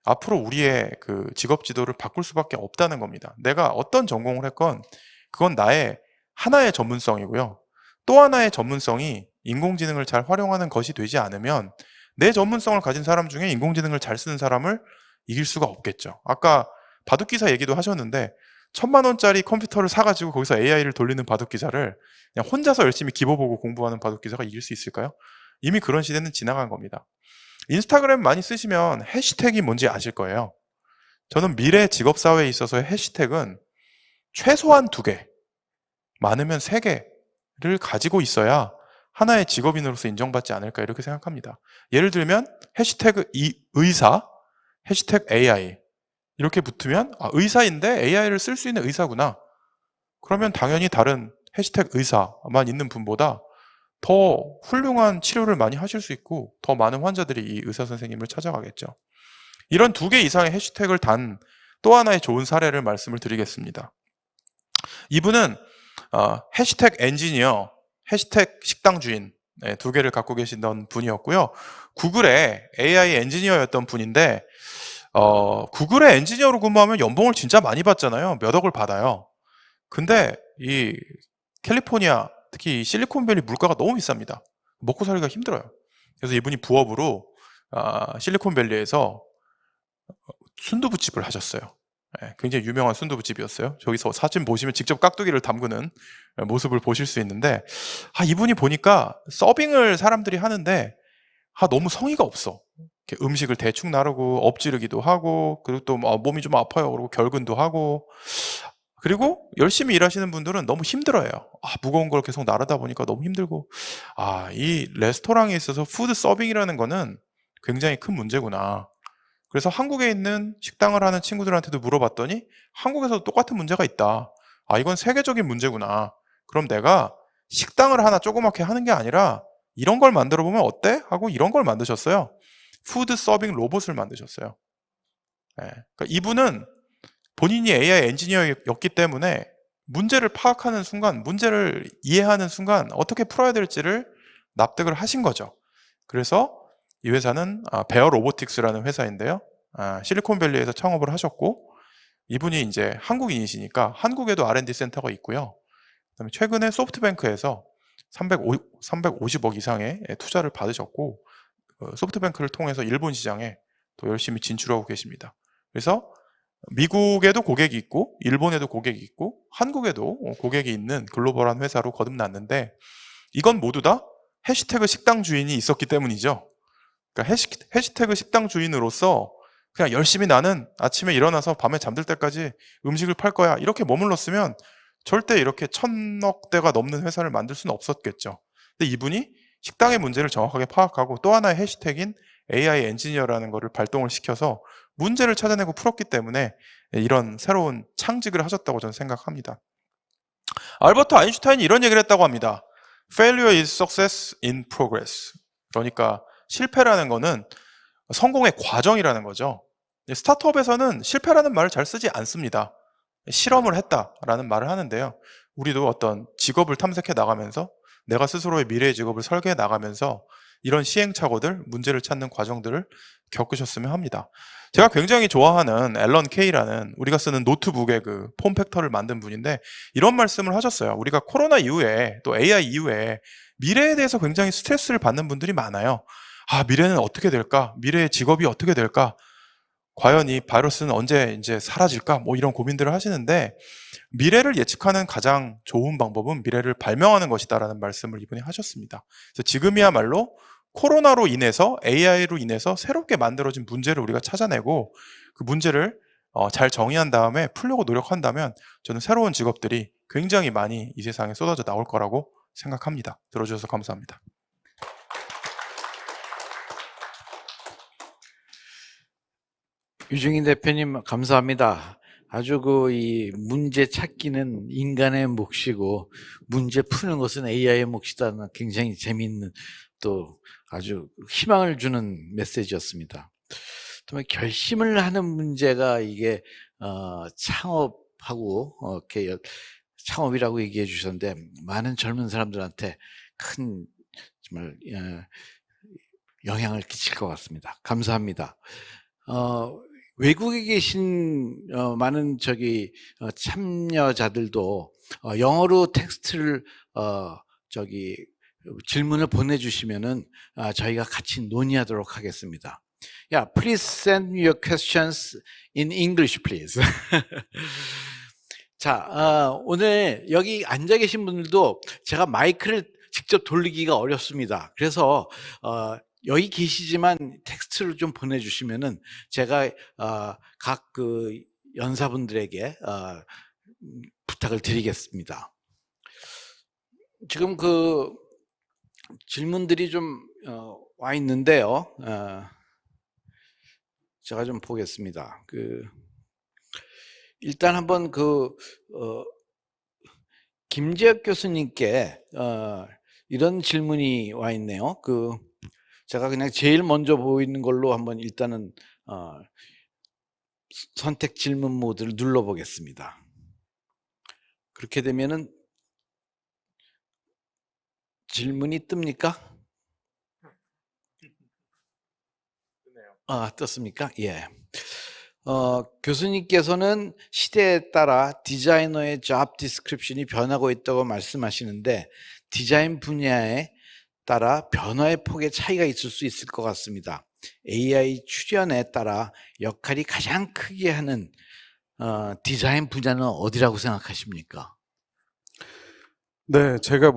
앞으로 우리의 그 직업 지도를 바꿀 수밖에 없다는 겁니다. 내가 어떤 전공을 했건 그건 나의 하나의 전문성이고요. 또 하나의 전문성이 인공지능을 잘 활용하는 것이 되지 않으면 내 전문성을 가진 사람 중에 인공지능을 잘 쓰는 사람을 이길 수가 없겠죠. 아까 바둑기사 얘기도 하셨는데 1,000만 원짜리 컴퓨터를 사가지고 거기서 AI를 돌리는 바둑기사를 그냥 혼자서 열심히 기보 보고 공부하는 바둑기사가 이길 수 있을까요? 이미 그런 시대는 지나간 겁니다. 인스타그램 많이 쓰시면 해시태그이 뭔지 아실 거예요. 저는 미래 직업사회에 있어서의 해시태그는 최소한 2개, 많으면 3개를 가지고 있어야 하나의 직업인으로서 인정받지 않을까 이렇게 생각합니다. 예를 들면 해시태그 의사, 해시태그 AI 이렇게 붙으면 의사인데 AI를 쓸 수 있는 의사구나. 그러면 당연히 다른 해시태그 의사만 있는 분보다 더 훌륭한 치료를 많이 하실 수 있고 더 많은 환자들이 이 의사 선생님을 찾아가겠죠. 이런 2개 이상의 해시태그를 단 또 하나의 좋은 사례를 말씀을 드리겠습니다. 이분은 해시태그 엔지니어, 해시태그 식당 주인 2개를 갖고 계시던 분이었고요. 구글의 AI 엔지니어였던 분인데 구글의 엔지니어로 근무하면 연봉을 진짜 많이 받잖아요. 몇 억을 받아요. 근데 이 캘리포니아, 특히 실리콘밸리 물가가 너무 비쌉니다. 먹고 살기가 힘들어요. 그래서 이분이 부업으로 실리콘밸리에서 순두부집을 하셨어요. 굉장히 유명한 순두부집이었어요. 저기서 사진 보시면 직접 깍두기를 담그는 모습을 보실 수 있는데 이분이 보니까 서빙을 사람들이 하는데 너무 성의가 없어. 이렇게 음식을 대충 나르고 엎지르기도 하고 그리고 또 몸이 좀 아파요. 그러고 결근도 하고 그리고 열심히 일하시는 분들은 너무 힘들어요. 무거운 걸 계속 나르다 보니까 너무 힘들고 이 레스토랑에 있어서 푸드 서빙이라는 거는 굉장히 큰 문제구나. 그래서 한국에 있는 식당을 하는 친구들한테도 물어봤더니 한국에서도 똑같은 문제가 있다. 이건 세계적인 문제구나. 그럼 내가 식당을 하나 조그맣게 하는 게 아니라 이런 걸 만들어 보면 어때? 하고 이런 걸 만드셨어요. 푸드 서빙 로봇을 만드셨어요. 그러니까 이분은 본인이 AI 엔지니어였기 때문에 문제를 파악하는 순간, 문제를 이해하는 순간 어떻게 풀어야 될지를 납득을 하신 거죠. 그래서 이 회사는 베어 로보틱스라는 회사인데요. 실리콘밸리에서 창업을 하셨고 이분이 이제 한국인이시니까 한국에도 R&D 센터가 있고요. 그다음에 최근에 소프트뱅크에서 350억 이상의 투자를 받으셨고 소프트뱅크를 통해서 일본 시장에 또 열심히 진출하고 계십니다. 그래서 미국에도 고객이 있고 일본에도 고객이 있고 한국에도 고객이 있는 글로벌한 회사로 거듭났는데 이건 모두 다 해시태그 식당 주인이 있었기 때문이죠. 그러니까 해시태그 식당 주인으로서 그냥 열심히 나는 아침에 일어나서 밤에 잠들 때까지 음식을 팔 거야 이렇게 머물렀으면 절대 이렇게 1,000억대가 넘는 회사를 만들 수는 없었겠죠. 근데 이분이 식당의 문제를 정확하게 파악하고 또 하나의 해시태그인 AI 엔지니어라는 거를 발동을 시켜서 문제를 찾아내고 풀었기 때문에 이런 새로운 창직을 하셨다고 저는 생각합니다. 알버트 아인슈타인이 이런 얘기를 했다고 합니다. Failure is success in progress. 그러니까 실패라는 거는 성공의 과정이라는 거죠. 스타트업에서는 실패라는 말을 잘 쓰지 않습니다. 실험을 했다라는 말을 하는데요. 우리도 어떤 직업을 탐색해 나가면서 내가 스스로의 미래의 직업을 설계해 나가면서 이런 시행착오들, 문제를 찾는 과정들을 겪으셨으면 합니다. 제가 굉장히 좋아하는 앨런 케이라는 우리가 쓰는 노트북의 그 폼팩터를 만든 분인데 이런 말씀을 하셨어요. 우리가 코로나 이후에 또 AI 이후에 미래에 대해서 굉장히 스트레스를 받는 분들이 많아요. 아, 미래는 어떻게 될까? 미래의 직업이 어떻게 될까? 과연 이 바이러스는 언제 이제 사라질까? 뭐 이런 고민들을 하시는데 미래를 예측하는 가장 좋은 방법은 미래를 발명하는 것이다라는 말씀을 이분이 하셨습니다. 그래서 지금이야말로 코로나로 인해서 AI로 인해서 새롭게 만들어진 문제를 우리가 찾아내고 그 문제를 잘 정의한 다음에 풀려고 노력한다면 저는 새로운 직업들이 굉장히 많이 이 세상에 쏟아져 나올 거라고 생각합니다. 들어주셔서 감사합니다. 유중인 대표님 감사합니다. 아주 이 문제 찾기는 인간의 몫이고 문제 푸는 것은 AI의 몫이다는 굉장히 재미있는 또 아주 희망을 주는 메시지였습니다. 정말 결심을 하는 문제가 이게 창업하고 이렇게 창업이라고 얘기해 주셨는데 많은 젊은 사람들한테 큰 정말 영향을 끼칠 것 같습니다. 감사합니다. 외국에 계신 많은 참여자들도 영어로 텍스트를 질문을 보내주시면은 저희가 같이 논의하도록 하겠습니다. Yeah, please send me your questions in English, please. 자, 오늘 여기 앉아 계신 분들도 제가 마이크를 직접 돌리기가 어렵습니다. 그래서 여기 계시지만 텍스트를 좀 보내주시면은 제가 각 연사분들에게 부탁을 드리겠습니다. 지금 질문들이 좀 와 있는데요. 제가 좀 보겠습니다. 일단 한번 김재혁 교수님께 이런 질문이 와 있네요. 제가 그냥 제일 먼저 보이는 걸로 한번 일단은 선택 질문 모드를 눌러보겠습니다. 그렇게 되면은 질문이 뜹니까? 떴습니까? 예. 교수님께서는 시대에 따라 디자이너의 job description이 변하고 있다고 말씀하시는데 디자인 분야에 따라 변화의 폭의 차이가 있을 수 있을 것 같습니다. AI 출현에 따라 역할이 가장 크게 하는 디자인 분야는 어디라고 생각하십니까? 네, 제가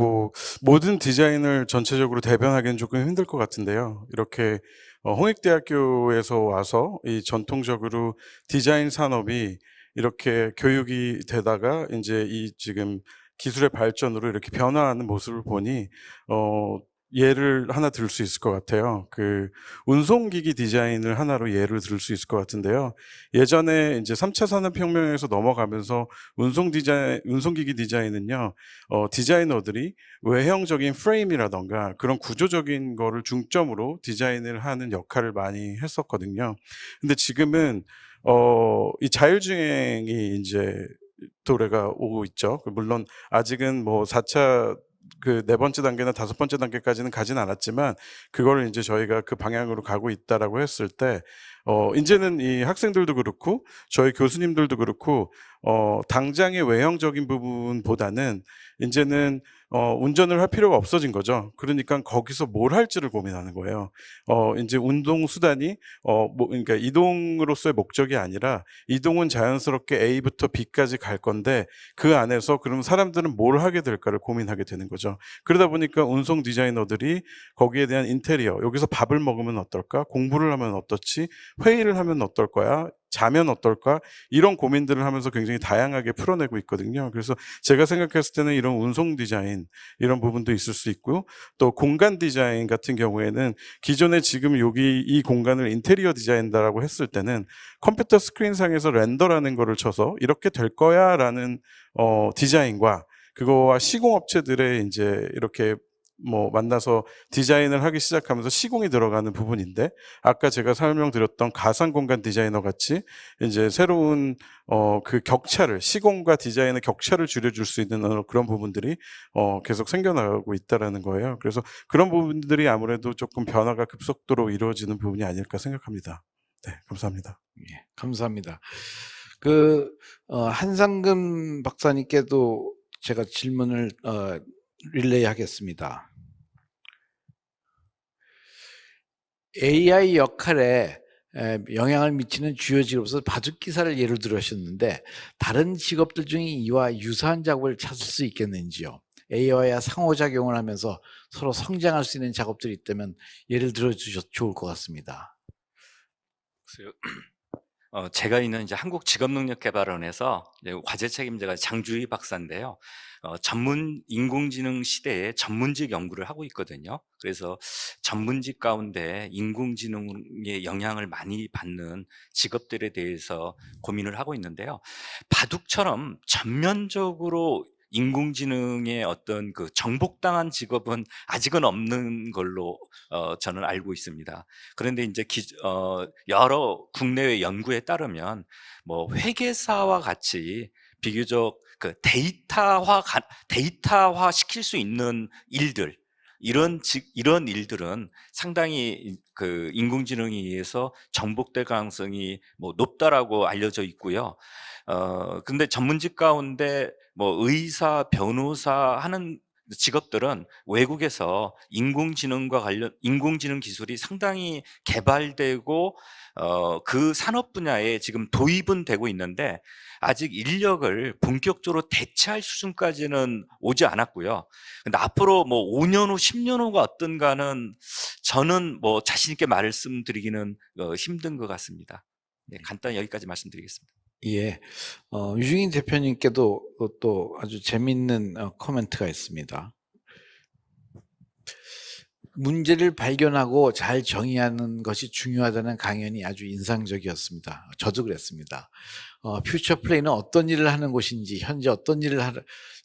모든 디자인을 전체적으로 대변하기는 조금 힘들 것 같은데요. 이렇게 홍익대학교에서 와서 이 전통적으로 디자인 산업이 이렇게 교육이 되다가 이제 이 지금 기술의 발전으로 이렇게 변화하는 모습을 보니 예를 하나 들 수 있을 것 같아요. 운송기기 디자인을 하나로 예를 들 수 있을 것 같은데요. 예전에 이제 3차 산업혁명에서 넘어가면서 운송기기 디자인은요, 디자이너들이 외형적인 프레임이라던가 그런 구조적인 거를 중점으로 디자인을 하는 역할을 많이 했었거든요. 근데 지금은, 이 자율주행이 이제 도래가 오고 있죠. 물론 아직은 4차 네 번째 단계나 5번째 단계까지는 가진 않았지만 그걸 이제 저희가 그 방향으로 가고 있다라고 했을 때 이제는 이 학생들도 그렇고 저희 교수님들도 그렇고 당장의 외형적인 부분보다는 이제는 운전을 할 필요가 없어진 거죠. 그러니까 거기서 뭘 할지를 고민하는 거예요. 이제 운동 수단이 그러니까 이동으로서의 목적이 아니라 이동은 자연스럽게 A부터 B까지 갈 건데 그 안에서 그럼 사람들은 뭘 하게 될까를 고민하게 되는 거죠. 그러다 보니까 운송 디자이너들이 거기에 대한 인테리어, 여기서 밥을 먹으면 어떨까? 공부를 하면 어떻지? 회의를 하면 어떨 거야? 자면 어떨까? 이런 고민들을 하면서 굉장히 다양하게 풀어내고 있거든요. 그래서 제가 생각했을 때는 이런 운송 디자인 이런 부분도 있을 수 있고, 또 공간 디자인 같은 경우에는 기존에 지금 여기 이 공간을 인테리어 디자인다라고 했을 때는 컴퓨터 스크린상에서 렌더라는 거를 쳐서 이렇게 될 거야라는 디자인과 그거와 시공업체들의 이제 이렇게 뭐 만나서 디자인을 하기 시작하면서 시공이 들어가는 부분인데, 아까 제가 설명드렸던 가상 공간 디자이너 같이 이제 새로운 그 격차를, 시공과 디자인의 격차를 줄여줄 수 있는 그런 부분들이 계속 생겨나고 있다라는 거예요. 그래서 그런 부분들이 아무래도 조금 변화가 급속도로 이루어지는 부분이 아닐까 생각합니다. 네, 감사합니다. 예, 감사합니다. 한상금 박사님께도 제가 질문을 릴레이 하겠습니다. AI 역할에 영향을 미치는 주요 직업으로서 바둑기사를 예를 들으셨는데, 다른 직업들 중에 이와 유사한 작업을 찾을 수 있겠는지요? AI와 상호작용을 하면서 서로 성장할 수 있는 작업들이 있다면 예를 들어주셔도 좋을 것 같습니다. 글쎄요. 제가 있는 이제 한국직업능력개발원에서 이제 과제 책임자가 장주희 박사인데요. 전문 인공지능 시대에 전문직 연구를 하고 있거든요. 그래서 전문직 가운데 인공지능의 영향을 많이 받는 직업들에 대해서 고민을 하고 있는데요. 바둑처럼 전면적으로 인공지능의 어떤 그 정복당한 직업은 아직은 없는 걸로 저는 알고 있습니다. 그런데 이제 여러 국내외 연구에 따르면 뭐 회계사와 같이 비교적 그 데이터화 시킬 수 있는 일들, 이런 일들은 상당히 그 인공지능에 의해서 정복될 가능성이 뭐 높다라고 알려져 있고요. 근데 전문직 가운데 뭐 의사, 변호사 하는 직업들은 외국에서 인공지능 기술이 상당히 개발되고 그 산업 분야에 지금 도입은 되고 있는데, 아직 인력을 본격적으로 대체할 수준까지는 오지 않았고요. 근데 앞으로 뭐 5년 후, 10년 후가 어떤가는 저는 뭐 자신 있게 말씀드리기는 힘든 것 같습니다. 네, 간단히 여기까지 말씀드리겠습니다. 예, 유승인 대표님께도 또 아주 재미있는 코멘트가 있습니다. 문제를 발견하고 잘 정의하는 것이 중요하다는 강연이 아주 인상적이었습니다. 저도 그랬습니다. 퓨처 플레이는 어떤 일을 하는 곳인지, 현재 어떤 일을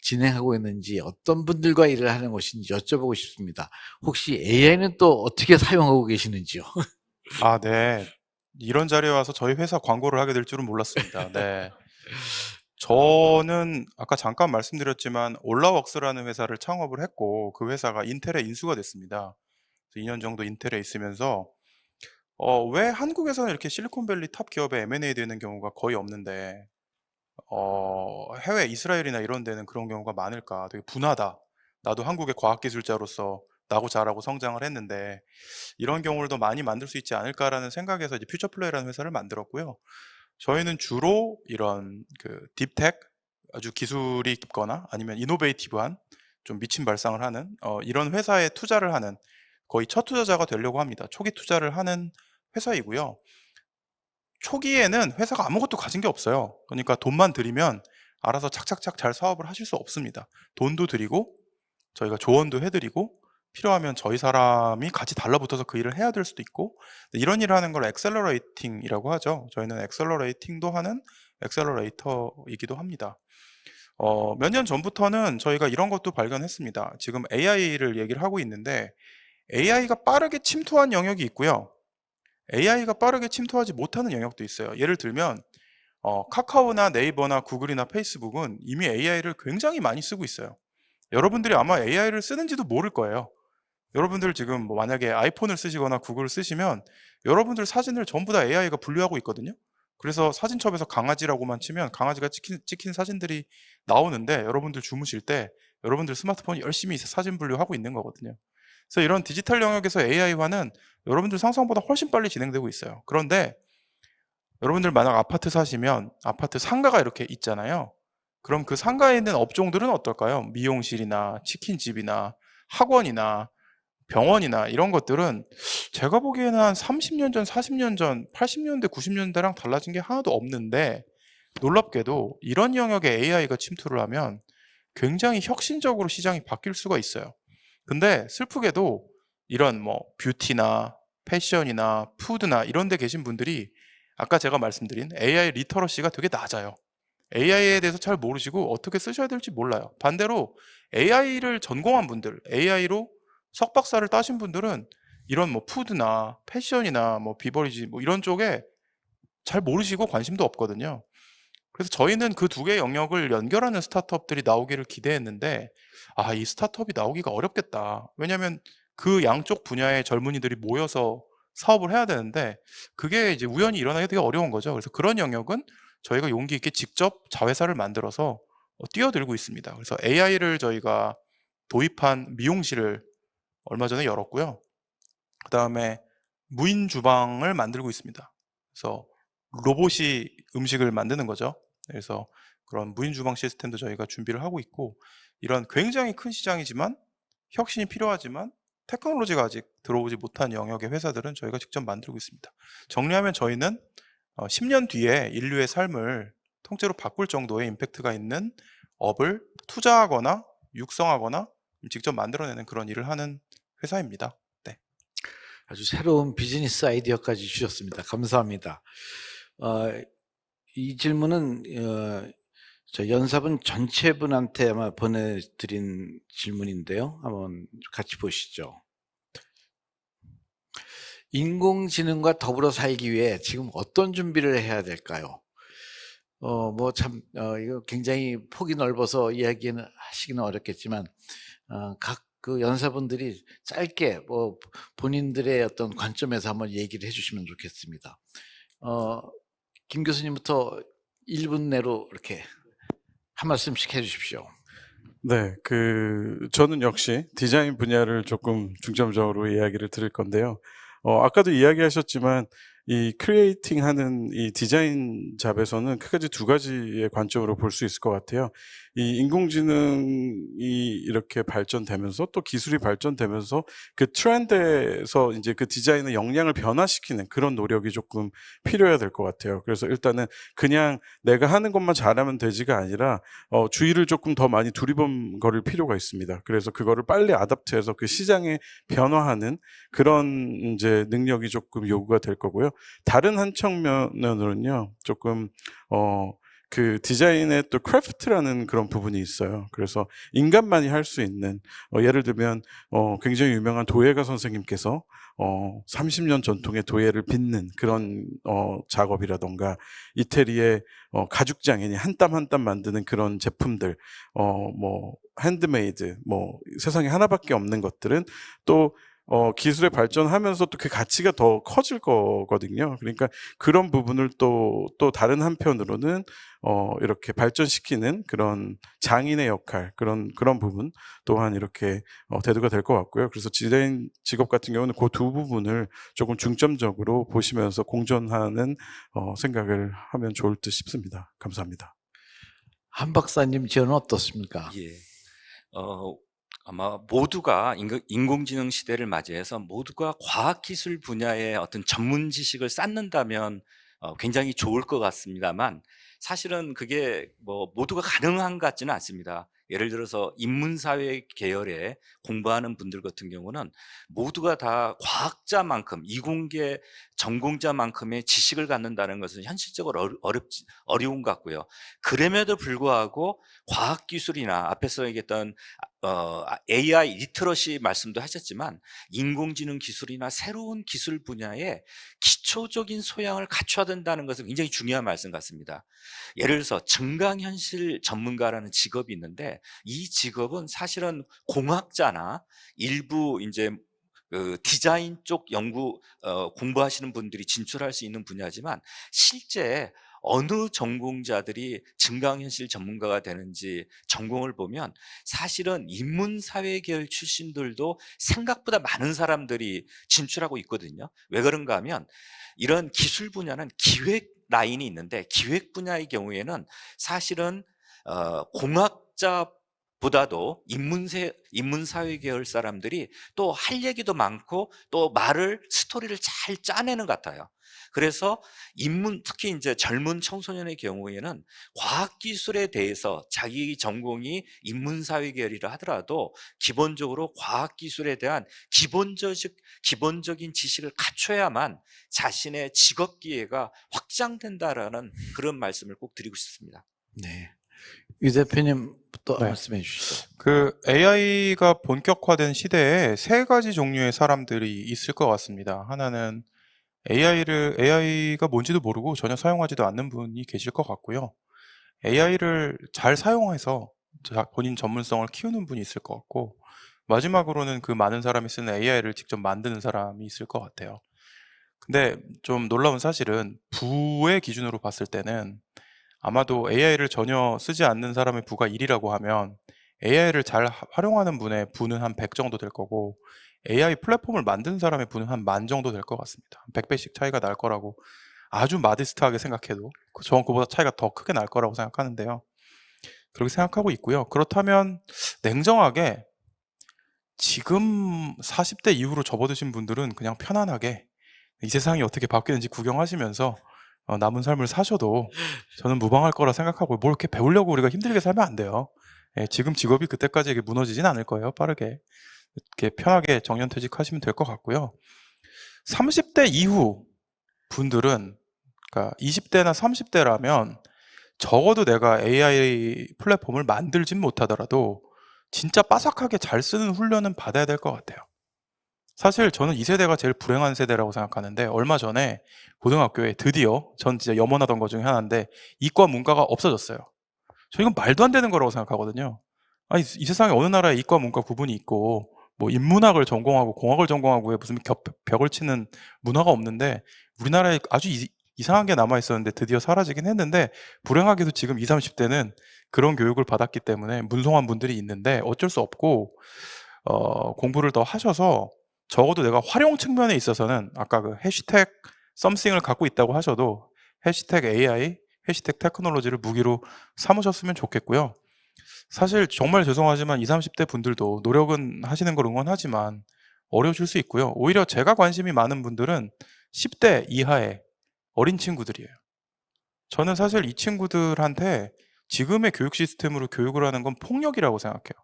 진행하고 있는지, 어떤 분들과 일을 하는 곳인지 여쭤보고 싶습니다. 혹시 AI는 또 어떻게 사용하고 계시는지요? 아, 네. 이런 자리에 와서 저희 회사 광고를 하게 될 줄은 몰랐습니다. 네. 저는 아까 잠깐 말씀드렸지만 올라웍스라는 회사를 창업을 했고, 그 회사가 인텔에 인수가 됐습니다. 그래서 2년 정도 인텔에 있으면서 왜 한국에서는 이렇게 실리콘밸리 탑 기업에 M&A 되는 경우가 거의 없는데 해외 이스라엘이나 이런 데는 그런 경우가 많을까, 되게 분하다. 나도 한국의 과학기술자로서 나고 자라고 성장을 했는데 이런 경우를 더 많이 만들 수 있지 않을까라는 생각에서 이제 퓨처플레이라는 회사를 만들었고요. 저희는 주로 이런 그 딥텍, 아주 기술이 깊거나 아니면 이노베이티브한 좀 미친 발상을 하는 이런 회사에 투자를 하는, 거의 첫 투자자가 되려고 합니다. 초기 투자를 하는 회사이고요. 초기에는 회사가 아무것도 가진 게 없어요. 그러니까 돈만 들이면 알아서 착착착 잘 사업을 하실 수 없습니다. 돈도 드리고 저희가 조언도 해드리고 필요하면 저희 사람이 같이 달라붙어서 그 일을 해야 될 수도 있고, 이런 일을 하는 걸 엑셀러레이팅이라고 하죠. 저희는 엑셀러레이팅도 하는 엑셀러레이터이기도 합니다. 몇 년 전부터는 저희가 이런 것도 발견했습니다. 지금 AI를 얘기를 하고 있는데 AI가 빠르게 침투한 영역이 있고요. AI가 빠르게 침투하지 못하는 영역도 있어요. 예를 들면 카카오나 네이버나 구글이나 페이스북은 이미 AI를 굉장히 많이 쓰고 있어요. 여러분들이 아마 AI를 쓰는지도 모를 거예요. 여러분들 지금 뭐 만약에 아이폰을 쓰시거나 구글을 쓰시면 여러분들 사진을 전부 다 AI가 분류하고 있거든요. 그래서 사진첩에서 강아지라고만 치면 강아지가 찍힌 사진들이 나오는데, 여러분들 주무실 때 여러분들 스마트폰이 열심히 사진 분류하고 있는 거거든요. 그래서 이런 디지털 영역에서 AI화는 여러분들 상상보다 훨씬 빨리 진행되고 있어요. 그런데 여러분들 만약 아파트 사시면 아파트 상가가 이렇게 있잖아요. 그럼 그 상가에 있는 업종들은 어떨까요? 미용실이나 치킨집이나 학원이나 병원이나 이런 것들은 제가 보기에는 한 30년 전, 40년 전, 80년대, 90년대랑 달라진 게 하나도 없는데 놀랍게도 이런 영역에 AI가 침투를 하면 굉장히 혁신적으로 시장이 바뀔 수가 있어요. 근데 슬프게도 이런 뭐 뷰티나 패션이나 푸드나 이런 데 계신 분들이 아까 제가 말씀드린 AI 리터러시가 되게 낮아요. AI에 대해서 잘 모르시고 어떻게 쓰셔야 될지 몰라요. 반대로 AI를 전공한 분들, AI로 석박사를 따신 분들은 이런 뭐 푸드나 패션이나 뭐 비버리지 뭐 이런 쪽에 잘 모르시고 관심도 없거든요. 그래서 저희는 그 두 개의 영역을 연결하는 스타트업들이 나오기를 기대했는데 이 스타트업이 나오기가 어렵겠다. 왜냐하면 그 양쪽 분야의 젊은이들이 모여서 사업을 해야 되는데 그게 이제 우연히 일어나기 되게 어려운 거죠. 그래서 그런 영역은 저희가 용기 있게 직접 자회사를 만들어서 뛰어들고 있습니다. 그래서 AI를 저희가 도입한 미용실을 얼마 전에 열었고요. 그 다음에 무인 주방을 만들고 있습니다. 그래서 로봇이 음식을 만드는 거죠. 그래서 그런 무인 주방 시스템도 저희가 준비를 하고 있고 이런 굉장히 큰 시장이지만 혁신이 필요하지만 테크놀로지가 아직 들어오지 못한 영역의 회사들은 저희가 직접 만들고 있습니다. 정리하면 저희는 10년 뒤에 인류의 삶을 통째로 바꿀 정도의 임팩트가 있는 업을 투자하거나 육성하거나 직접 만들어내는 그런 일을 하는 회사입니다. 네. 아주 새로운 비즈니스 아이디어까지 주셨습니다. 감사합니다. 이 질문은 저 연사분 전체 분한테 아마 보내드린 질문인데요. 한번 같이 보시죠. 인공지능과 더불어 살기 위해 지금 어떤 준비를 해야 될까요? 이거 굉장히 폭이 넓어서 이야기는 하시기는 어렵겠지만, 각 그 연사분들이 짧게 본인들의 어떤 관점에서 한번 얘기를 해주시면 좋겠습니다. 김 교수님부터 1분 내로 이렇게 한 말씀씩 해주십시오. 네, 저는 역시 디자인 분야를 조금 중점적으로 이야기를 드릴 건데요. 아까도 이야기하셨지만, 이 크리에이팅 하는 이 디자인 잡에서는 크게 두 가지의 관점으로 볼 수 있을 것 같아요. 이 인공지능이 이렇게 발전되면서 또 기술이 발전되면서 그 트렌드에서 이제 그 디자인의 역량을 변화시키는 그런 노력이 조금 필요해야 될 것 같아요. 그래서 일단은 그냥 내가 하는 것만 잘하면 되지가 아니라 주의를 조금 더 많이 두리번거릴 필요가 있습니다. 그래서 그거를 빨리 아답트해서 그 시장에 변화하는 그런 이제 능력이 조금 요구가 될 거고요. 다른 한 측면으로는요, 조금 그 디자인의 또 크래프트라는 그런 부분이 있어요. 그래서 인간만이 할 수 있는, 예를 들면 굉장히 유명한 도예가 선생님께서 30년 전통의 도예를 빚는 그런 작업이라던가, 이태리의 가죽 장인이 한 땀 한 땀 만드는 그런 제품들, 핸드메이드, 세상에 하나밖에 없는 것들은 또 기술의 발전하면서 또 그 가치가 더 커질 거거든요. 그러니까 그런 부분을 또 다른 한편으로는 이렇게 발전시키는 그런 장인의 역할, 그런 부분 또한 이렇게 대두가 될 것 같고요. 그래서 디자인 직업 같은 경우는 그 두 부분을 조금 중점적으로 보시면서 공존하는 생각을 하면 좋을 듯 싶습니다. 감사합니다. 한 박사님 지원은 어떻습니까? 예. 아마 모두가 인공지능 시대를 맞이해서 모두가 과학기술 분야의 어떤 전문 지식을 쌓는다면 굉장히 좋을 것 같습니다만, 사실은 그게 모두가 가능한 것 같지는 않습니다. 예를 들어서 인문사회 계열에 공부하는 분들 같은 경우는 모두가 다 과학자만큼, 이공계 전공자만큼의 지식을 갖는다는 것은 현실적으로 어려운 것 같고요. 그럼에도 불구하고 과학기술이나 앞에서 얘기했던 AI 리터러시 말씀도 하셨지만, 인공지능 기술이나 새로운 기술 분야에 기초적인 소양을 갖춰야 된다는 것은 굉장히 중요한 말씀 같습니다. 예를 들어서 증강현실 전문가라는 직업이 있는데, 이 직업은 사실은 공학자나 일부 이제 디자인 쪽 공부하시는 분들이 진출할 수 있는 분야지만, 실제 어느 전공자들이 증강현실 전문가가 되는지 전공을 보면 사실은 인문사회 계열 출신들도 생각보다 많은 사람들이 진출하고 있거든요. 왜 그런가 하면, 이런 기술 분야는 기획 라인이 있는데, 기획 분야의 경우에는 사실은 공학자 보다도 인문사회 계열 사람들이 또 할 얘기도 많고 또 스토리를 잘 짜내는 것 같아요. 그래서 특히 이제 젊은 청소년의 경우에는 과학기술에 대해서 자기 전공이 인문사회 계열이라 하더라도 기본적으로 과학기술에 대한 기본적인 지식을 갖춰야만 자신의 직업 기회가 확장된다라는 그런 말씀을 꼭 드리고 싶습니다. 네. 유 대표님 또 네. 말씀해 주시죠. 그 AI가 본격화된 시대에 세 가지 종류의 사람들이 있을 것 같습니다. 하나는 AI가 뭔지도 모르고 전혀 사용하지도 않는 분이 계실 것 같고요. AI를 잘 사용해서 본인 전문성을 키우는 분이 있을 것 같고, 마지막으로는 그 많은 사람이 쓰는 AI를 직접 만드는 사람이 있을 것 같아요. 근데 좀 놀라운 사실은 부의 기준으로 봤을 때는 아마도 AI를 전혀 쓰지 않는 사람의 부가 1이라고 하면 AI를 잘 활용하는 분의 부는 한 100 정도 될 거고, AI 플랫폼을 만드는 사람의 부는 한 10,000 정도 될 것 같습니다. 100배씩 차이가 날 거라고 아주 마디스트하게 생각해도 전 그보다 차이가 더 크게 날 거라고 생각하는데요. 그렇게 생각하고 있고요. 그렇다면 냉정하게 지금 40대 이후로 접어드신 분들은 그냥 편안하게 이 세상이 어떻게 바뀌는지 구경하시면서 남은 삶을 사셔도 저는 무방할 거라 생각하고, 뭘 이렇게 배우려고 우리가 힘들게 살면 안 돼요. 예, 지금 직업이 그때까지 이게 무너지진 않을 거예요. 빠르게 이렇게 편하게 정년퇴직하시면 될 것 같고요. 30대 이후 분들은, 그러니까 20대나 30대라면 적어도 내가 AI 플랫폼을 만들진 못하더라도 진짜 빠삭하게 잘 쓰는 훈련은 받아야 될 것 같아요. 사실 저는 이 세대가 제일 불행한 세대라고 생각하는데, 얼마 전에 고등학교에 드디어, 전 진짜 염원하던 것 중에 하나인데, 이과 문과가 없어졌어요. 저 이건 말도 안 되는 거라고 생각하거든요. 아니, 이 세상에 어느 나라에 이과 문과 구분이 있고 뭐 인문학을 전공하고 공학을 전공하고 무슨 벽을 치는 문화가 없는데, 우리나라에 아주 이상한 게 남아 있었는데 드디어 사라지긴 했는데, 불행하게도 지금 20, 30대는 그런 교육을 받았기 때문에 문송한 분들이 있는데 어쩔 수 없고, 공부를 더 하셔서 적어도 내가 활용 측면에 있어서는 아까 그 해시태그 썸씽을 갖고 있다고 하셔도 해시태그 AI, 해시태그 테크놀로지를 무기로 삼으셨으면 좋겠고요. 사실 정말 죄송하지만 20, 30대 분들도 노력은 하시는 걸 응원하지만 어려우실 수 있고요. 오히려 제가 관심이 많은 분들은 10대 이하의 어린 친구들이에요. 저는 사실 이 친구들한테 지금의 교육 시스템으로 교육을 하는 건 폭력이라고 생각해요.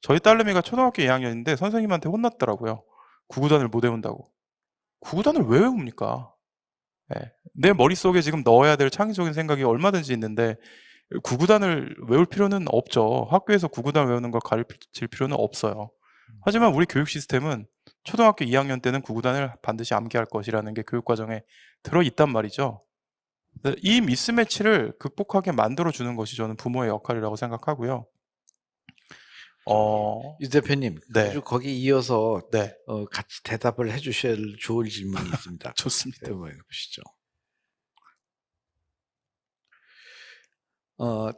저희 딸내미가 초등학교 2학년인데 선생님한테 혼났더라고요. 구구단을 못 외운다고. 구구단을 왜 외웁니까? 네. 내 머릿속에 지금 넣어야 될 창의적인 생각이 얼마든지 있는데 구구단을 외울 필요는 없죠. 학교에서 구구단 외우는 걸 가르칠 필요는 없어요. 하지만 우리 교육 시스템은 초등학교 2학년 때는 구구단을 반드시 암기할 것이라는 게 교육과정에 들어있단 말이죠. 이 미스매치를 극복하게 만들어주는 것이 저는 부모의 역할이라고 생각하고요. 유 대표님, 네. 아주 거기 이어서 네. 같이 대답을 해주셔야 좋을 질문이 있습니다. 좋습니다. 보시죠.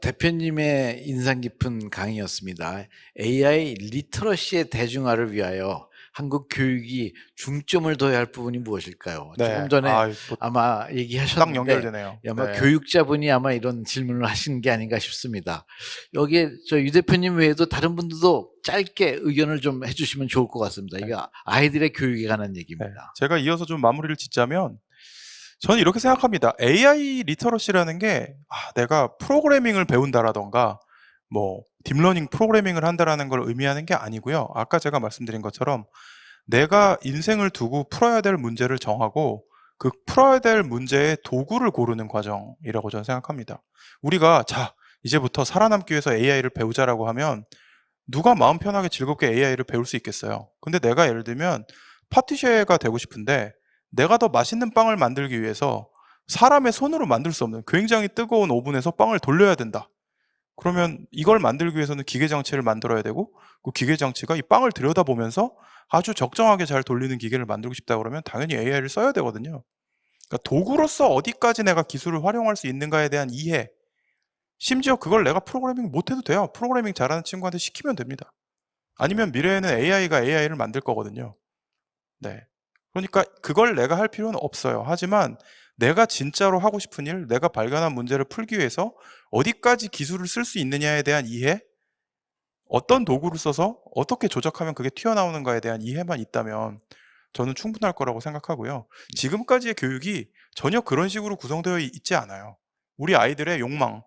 대표님의 인상 깊은 강의였습니다. AI 리터러시의 대중화를 위하여 한국 교육이 중점을 둬야 할 부분이 무엇일까요? 네. 조금 전에 뭐 아마 딱 얘기하셨는데 연결되네요. 아마 네. 교육자분이 아마 이런 질문을 하신 게 아닌가 싶습니다. 여기에 저 유 대표님 외에도 다른 분들도 짧게 의견을 좀 해주시면 좋을 것 같습니다. 이게 아이들의 교육에 관한 네. 얘기입니다. 제가 이어서 좀 마무리를 짓자면, 저는 이렇게 생각합니다. AI 리터러시라는 게 내가 프로그래밍을 배운다라던가 뭐 딥러닝 프로그래밍을 한다라는 걸 의미하는 게 아니고요. 아까 제가 말씀드린 것처럼 내가 인생을 두고 풀어야 될 문제를 정하고 그 풀어야 될 문제의 도구를 고르는 과정이라고 저는 생각합니다. 우리가 이제부터 살아남기 위해서 AI를 배우자라고 하면 누가 마음 편하게 즐겁게 AI를 배울 수 있겠어요. 근데 내가 예를 들면 파티셰가 되고 싶은데 내가 더 맛있는 빵을 만들기 위해서 사람의 손으로 만들 수 없는 굉장히 뜨거운 오븐에서 빵을 돌려야 된다. 그러면 이걸 만들기 위해서는 기계장치를 만들어야 되고, 그 기계장치가 이 빵을 들여다보면서 아주 적정하게 잘 돌리는 기계를 만들고 싶다 그러면 당연히 AI를 써야 되거든요. 그러니까 도구로서 어디까지 내가 기술을 활용할 수 있는가에 대한 이해, 심지어 그걸 내가 프로그래밍 못해도 돼요. 프로그래밍 잘하는 친구한테 시키면 됩니다. 아니면 미래에는 AI가 AI를 만들 거거든요. 네. 그러니까 그걸 내가 할 필요는 없어요. 하지만 내가 진짜로 하고 싶은 일, 내가 발견한 문제를 풀기 위해서 어디까지 기술을 쓸 수 있느냐에 대한 이해, 어떤 도구를 써서 어떻게 조작하면 그게 튀어나오는가에 대한 이해만 있다면 저는 충분할 거라고 생각하고요. 지금까지의 교육이 전혀 그런 식으로 구성되어 있지 않아요. 우리 아이들의 욕망,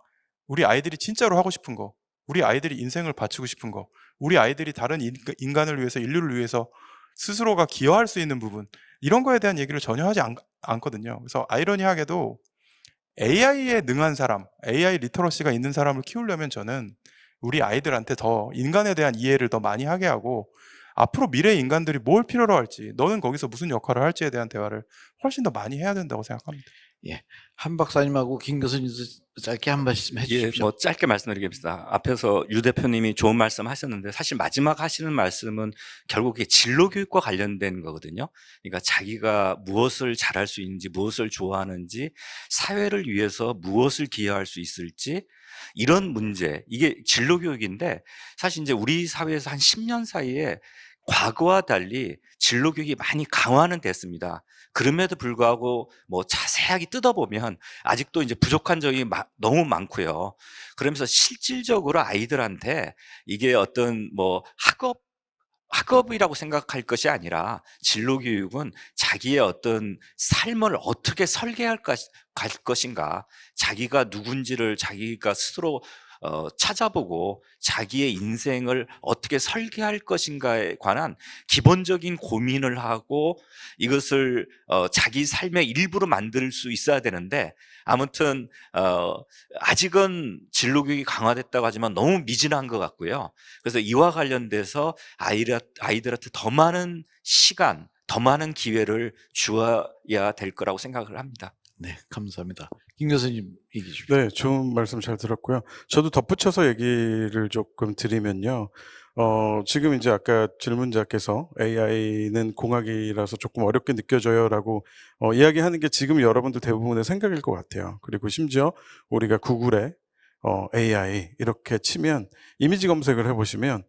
우리 아이들이 진짜로 하고 싶은 거, 우리 아이들이 인생을 바치고 싶은 거, 우리 아이들이 다른 인간을 위해서, 인류를 위해서 스스로가 기여할 수 있는 부분, 이런 거에 대한 얘기를 전혀 하지 않거든요. 그래서 아이러니하게도 AI에 능한 사람, AI 리터러시가 있는 사람을 키우려면 저는 우리 아이들한테 더 인간에 대한 이해를 더 많이 하게 하고, 앞으로 미래 인간들이 뭘 필요로 할지, 너는 거기서 무슨 역할을 할지에 대한 대화를 훨씬 더 많이 해야 된다고 생각합니다. 예, 한 박사님하고 김 교수님도 짧게 한 말씀 예, 해주십시오. 뭐 짧게 말씀드리겠습니다. 앞에서 유 대표님이 좋은 말씀 하셨는데 사실 마지막 하시는 말씀은 결국 이게 진로 교육과 관련된 거거든요. 그러니까 자기가 무엇을 잘할 수 있는지, 무엇을 좋아하는지, 사회를 위해서 무엇을 기여할 수 있을지, 이런 문제, 이게 진로 교육인데 사실 이제 우리 사회에서 한 10년 사이에 과거와 달리 진로 교육이 많이 강화는 됐습니다. 그럼에도 불구하고 뭐 자세하게 뜯어보면 아직도 이제 부족한 점이 너무 많고요. 그러면서 실질적으로 아이들한테 이게 어떤 뭐 학업이라고 생각할 것이 아니라 진로 교육은 자기의 어떤 삶을 어떻게 설계할 갈 것인가, 자기가 누군지를 자기가 스스로 찾아보고 자기의 인생을 어떻게 설계할 것인가에 관한 기본적인 고민을 하고 이것을 자기 삶의 일부로 만들 수 있어야 되는데, 아무튼 아직은 진로 교육이 강화됐다고 하지만 너무 미진한 것 같고요. 그래서 이와 관련돼서 아이들한테 더 많은 시간, 더 많은 기회를 주어야 될 거라고 생각을 합니다. 네, 감사합니다. 김 교수님 얘기 주십시오. 네, 좋은 말씀 잘 들었고요. 저도 덧붙여서 얘기를 조금 드리면요. 지금 이제 아까 질문자께서 AI는 공학이라서 조금 어렵게 느껴져요라고 이야기하는 게 지금 여러분들 대부분의 생각일 것 같아요. 그리고 심지어 우리가 구글에 AI 이렇게 치면 이미지 검색을 해보시면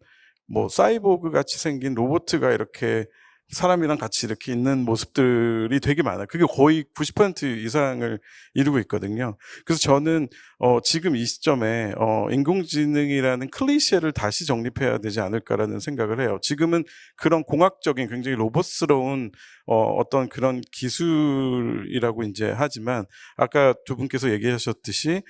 뭐 사이보그 같이 생긴 로봇가 이렇게 사람이랑 같이 이렇게 있는 모습들이 되게 많아요. 그게 거의 90% 이상을 이루고 있거든요. 그래서 저는 지금 이 시점에 인공지능이라는 클리셰를 다시 정립해야 되지 않을까라는 생각을 해요. 지금은 그런 공학적인 굉장히 로봇스러운 어떤 그런 기술이라고 이제 하지만 아까 두 분께서 얘기하셨듯이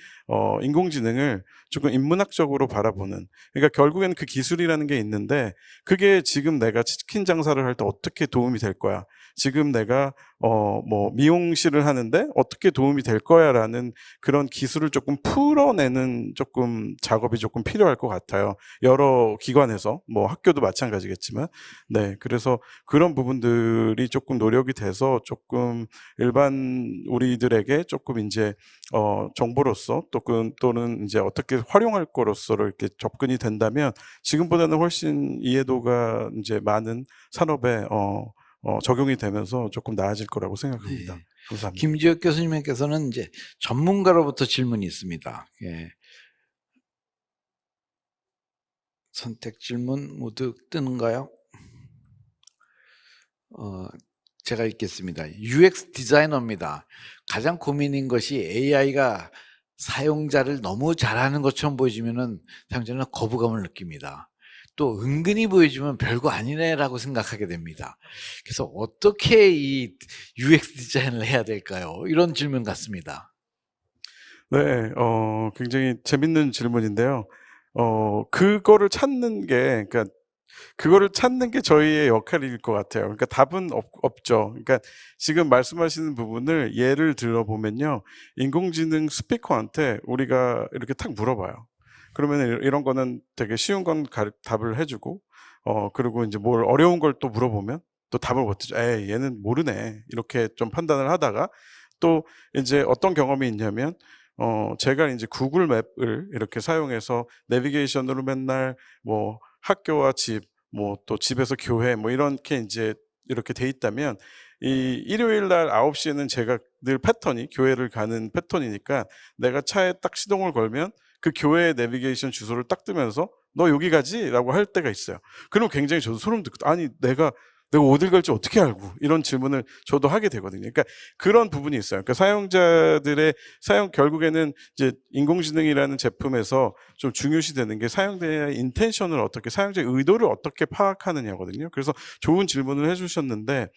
인공지능을 조금 인문학적으로 바라보는, 그러니까 결국에는 그 기술이라는 게 있는데 그게 지금 내가 치킨 장사를 할 때 어떻게 도움이 될 거야, 지금 내가 뭐 미용실을 하는데 어떻게 도움이 될 거야라는 그런 기술을 조금 풀어내는 조금 작업이 조금 필요할 것 같아요. 여러 기관에서, 뭐 학교도 마찬가지겠지만, 네, 그래서 그런 부분들이 조금 노력이 돼서 조금 일반 우리들에게 조금 이제 정보로서 또는 이제 어떻게 활용할 거로서 이렇게 접근이 된다면 지금보다는 훨씬 이해도가 이제 많은 산업에 적용이 되면서 조금 나아질 거라고 생각합니다. 네. 감사합니다. 김지혁 교수님께서는 이제 전문가로부터 질문이 있습니다. 예. 선택 질문 모두 뜨는가요? 제가 읽겠습니다. UX 디자이너입니다. 가장 고민인 것이 AI가 사용자를 너무 잘하는 것처럼 보여지면은 사용자는 거부감을 느낍니다. 또 은근히 보여주면 별거 아니네라고 생각하게 됩니다. 그래서 어떻게 이 UX 디자인을 해야 될까요? 이런 질문 같습니다. 네, 굉장히 재밌는 질문인데요. 그거를 찾는 게, 그러니까 그거를 찾는 게 저희의 역할일 것 같아요. 그러니까 답은 없죠. 그러니까 지금 말씀하시는 부분을 예를 들어보면요, 인공지능 스피커한테 우리가 이렇게 탁 물어봐요. 그러면 이런 거는 되게 쉬운 건 답을 해주고, 그리고 이제 뭘 어려운 걸 또 물어보면 또 답을 못 해줘. 에이, 얘는 모르네. 이렇게 좀 판단을 하다가 또 이제 어떤 경험이 있냐면, 제가 이제 구글 맵을 이렇게 사용해서 내비게이션으로 맨날 뭐 학교와 집, 뭐 또 집에서 교회, 뭐 이렇게 이제 이렇게 돼 있다면, 이 일요일 날 9시에는 제가 늘 패턴이 교회를 가는 패턴이니까 내가 차에 딱 시동을 걸면 그 교회의 내비게이션 주소를 딱 뜨면서 너 여기 가지? 라고 할 때가 있어요. 그럼 굉장히 저도 소름 돋고, 아니 내가 내가 어딜 갈지 어떻게 알고? 이런 질문을 저도 하게 되거든요. 그러니까 그런 부분이 있어요. 그러니까 사용자들의 결국에는 이제 인공지능이라는 제품에서 좀 중요시되는 게 사용자의 인텐션을 어떻게, 사용자의 의도를 어떻게 파악하느냐거든요. 그래서 좋은 질문을 해주셨는데,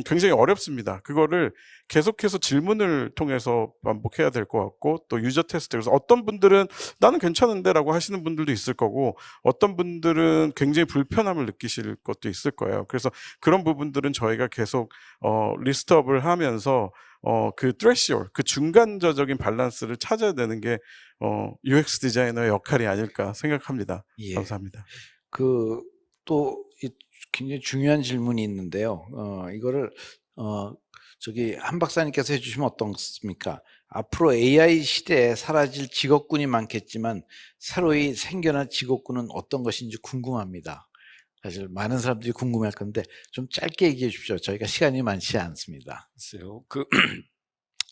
굉장히 어렵습니다. 그거를 계속해서 질문을 통해서 반복해야 될 것 같고, 또 유저 테스트. 그래서 어떤 분들은 나는 괜찮은데 라고 하시는 분들도 있을 거고, 어떤 분들은 굉장히 불편함을 느끼실 것도 있을 거예요. 그래서 그런 부분들은 저희가 계속 리스트업을 하면서 그 threshold, 그 중간저적인 밸런스를 찾아야 되는 게 UX 디자이너의 역할이 아닐까 생각합니다. 예. 감사합니다. 또 굉장히 중요한 질문이 있는데요. 이거를 저기 한 박사님께서 해주시면 어떻습니까? 앞으로 AI 시대에 사라질 직업군이 많겠지만 새로이 생겨날 직업군은 어떤 것인지 궁금합니다. 사실 많은 사람들이 궁금할 건데 좀 짧게 얘기해 주십시오. 저희가 시간이 많지 않습니다. 글쎄요.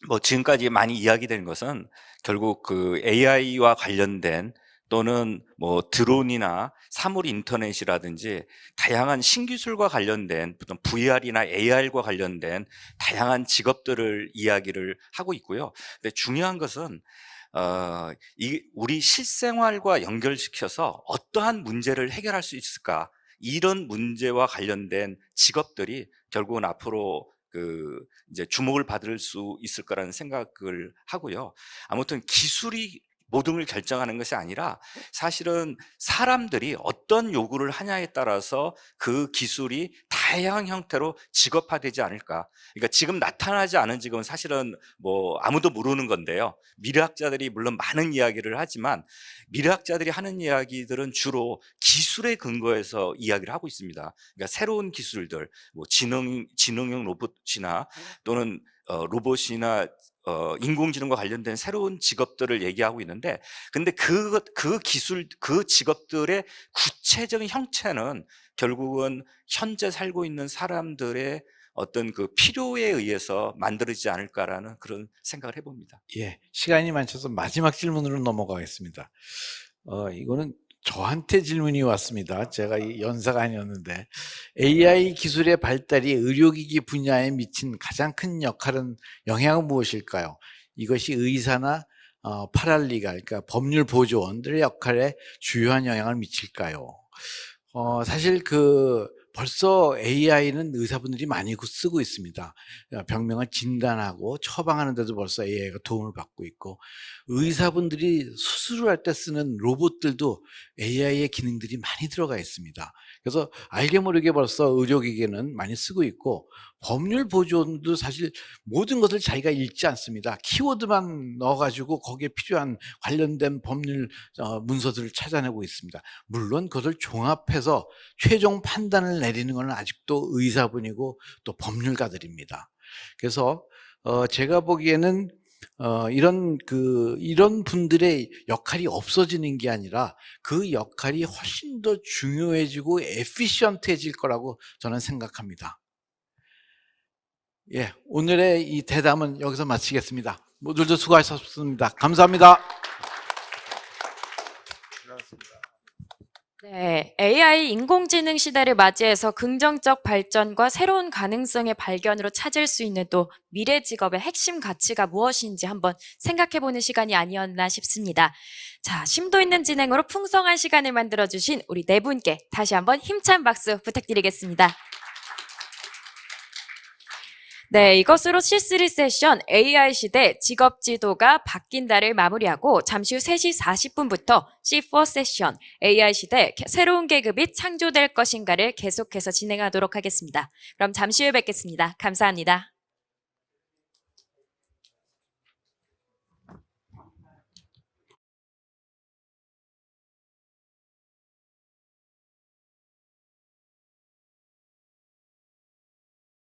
뭐 지금까지 많이 이야기된 것은 결국 그 AI와 관련된 또는 뭐 드론이나 사물 인터넷이라든지 다양한 신기술과 관련된 어떤 VR이나 AR과 관련된 다양한 직업들을 이야기를 하고 있고요. 근데 중요한 것은 우리 실생활과 연결시켜서 어떠한 문제를 해결할 수 있을까? 이런 문제와 관련된 직업들이 결국은 앞으로 이제 주목을 받을 수 있을 거라는 생각을 하고요. 아무튼 기술이 모든 걸 결정하는 것이 아니라 사실은 사람들이 어떤 요구를 하냐에 따라서 그 기술이 다양한 형태로 직업화되지 않을까. 그러니까 지금 나타나지 않은 직업은 사실은 뭐 아무도 모르는 건데요. 미래학자들이 물론 많은 이야기를 하지만 미래학자들이 하는 이야기들은 주로 기술에 근거해서 이야기를 하고 있습니다. 그러니까 새로운 기술들, 뭐 지능형 로봇이나 또는 로봇이나 인공지능과 관련된 새로운 직업들을 얘기하고 있는데, 근데 그 기술, 그 직업들의 구체적인 형체는 결국은 현재 살고 있는 사람들의 어떤 그 필요에 의해서 만들어지지 않을까라는 그런 생각을 해봅니다. 예, 시간이 많쳐서 마지막 질문으로 넘어가겠습니다. 이거는 저한테 질문이 왔습니다. 제가 이 연사가 아니었는데, AI 기술의 발달이 의료기기 분야에 미친 가장 큰 영향은 무엇일까요? 이것이 의사나 파랄리갈, 그러니까 법률 보조원들의 역할에 주요한 영향을 미칠까요? 사실 벌써 AI는 의사분들이 많이 쓰고 있습니다. 병명을 진단하고 처방하는 데도 벌써 AI가 도움을 받고 있고, 의사분들이 수술을 할 때 쓰는 로봇들도 AI의 기능들이 많이 들어가 있습니다. 그래서 알게 모르게 벌써 의료기기는 많이 쓰고 있고, 법률 보조원도 사실 모든 것을 자기가 읽지 않습니다. 키워드만 넣어가지고 거기에 필요한 관련된 법률 문서들을 찾아내고 있습니다. 물론 그것을 종합해서 최종 판단을 내리는 것은 아직도 의사분이고 또 법률가들입니다. 그래서 제가 보기에는 이런 분들의 역할이 없어지는 게 아니라 그 역할이 훨씬 더 중요해지고 에피션트해질 거라고 저는 생각합니다. 예, 오늘의 이 대담은 여기서 마치겠습니다. 모두들 수고하셨습니다. 감사합니다. 네, AI 인공지능 시대를 맞이해서 긍정적 발전과 새로운 가능성의 발견으로 찾을 수 있는 또 미래 직업의 핵심 가치가 무엇인지 한번 생각해보는 시간이 아니었나 싶습니다. 자, 심도 있는 진행으로 풍성한 시간을 만들어주신 우리 네 분께 다시 한번 힘찬 박수 부탁드리겠습니다. 네, 이것으로 C3 세션 AI 시대 직업 지도가 바뀐다를 마무리하고 잠시 후 3시 40분부터 C4 세션 AI 시대 새로운 계급이 창조될 것인가를 계속해서 진행하도록 하겠습니다. 그럼 잠시 후에 뵙겠습니다. 감사합니다.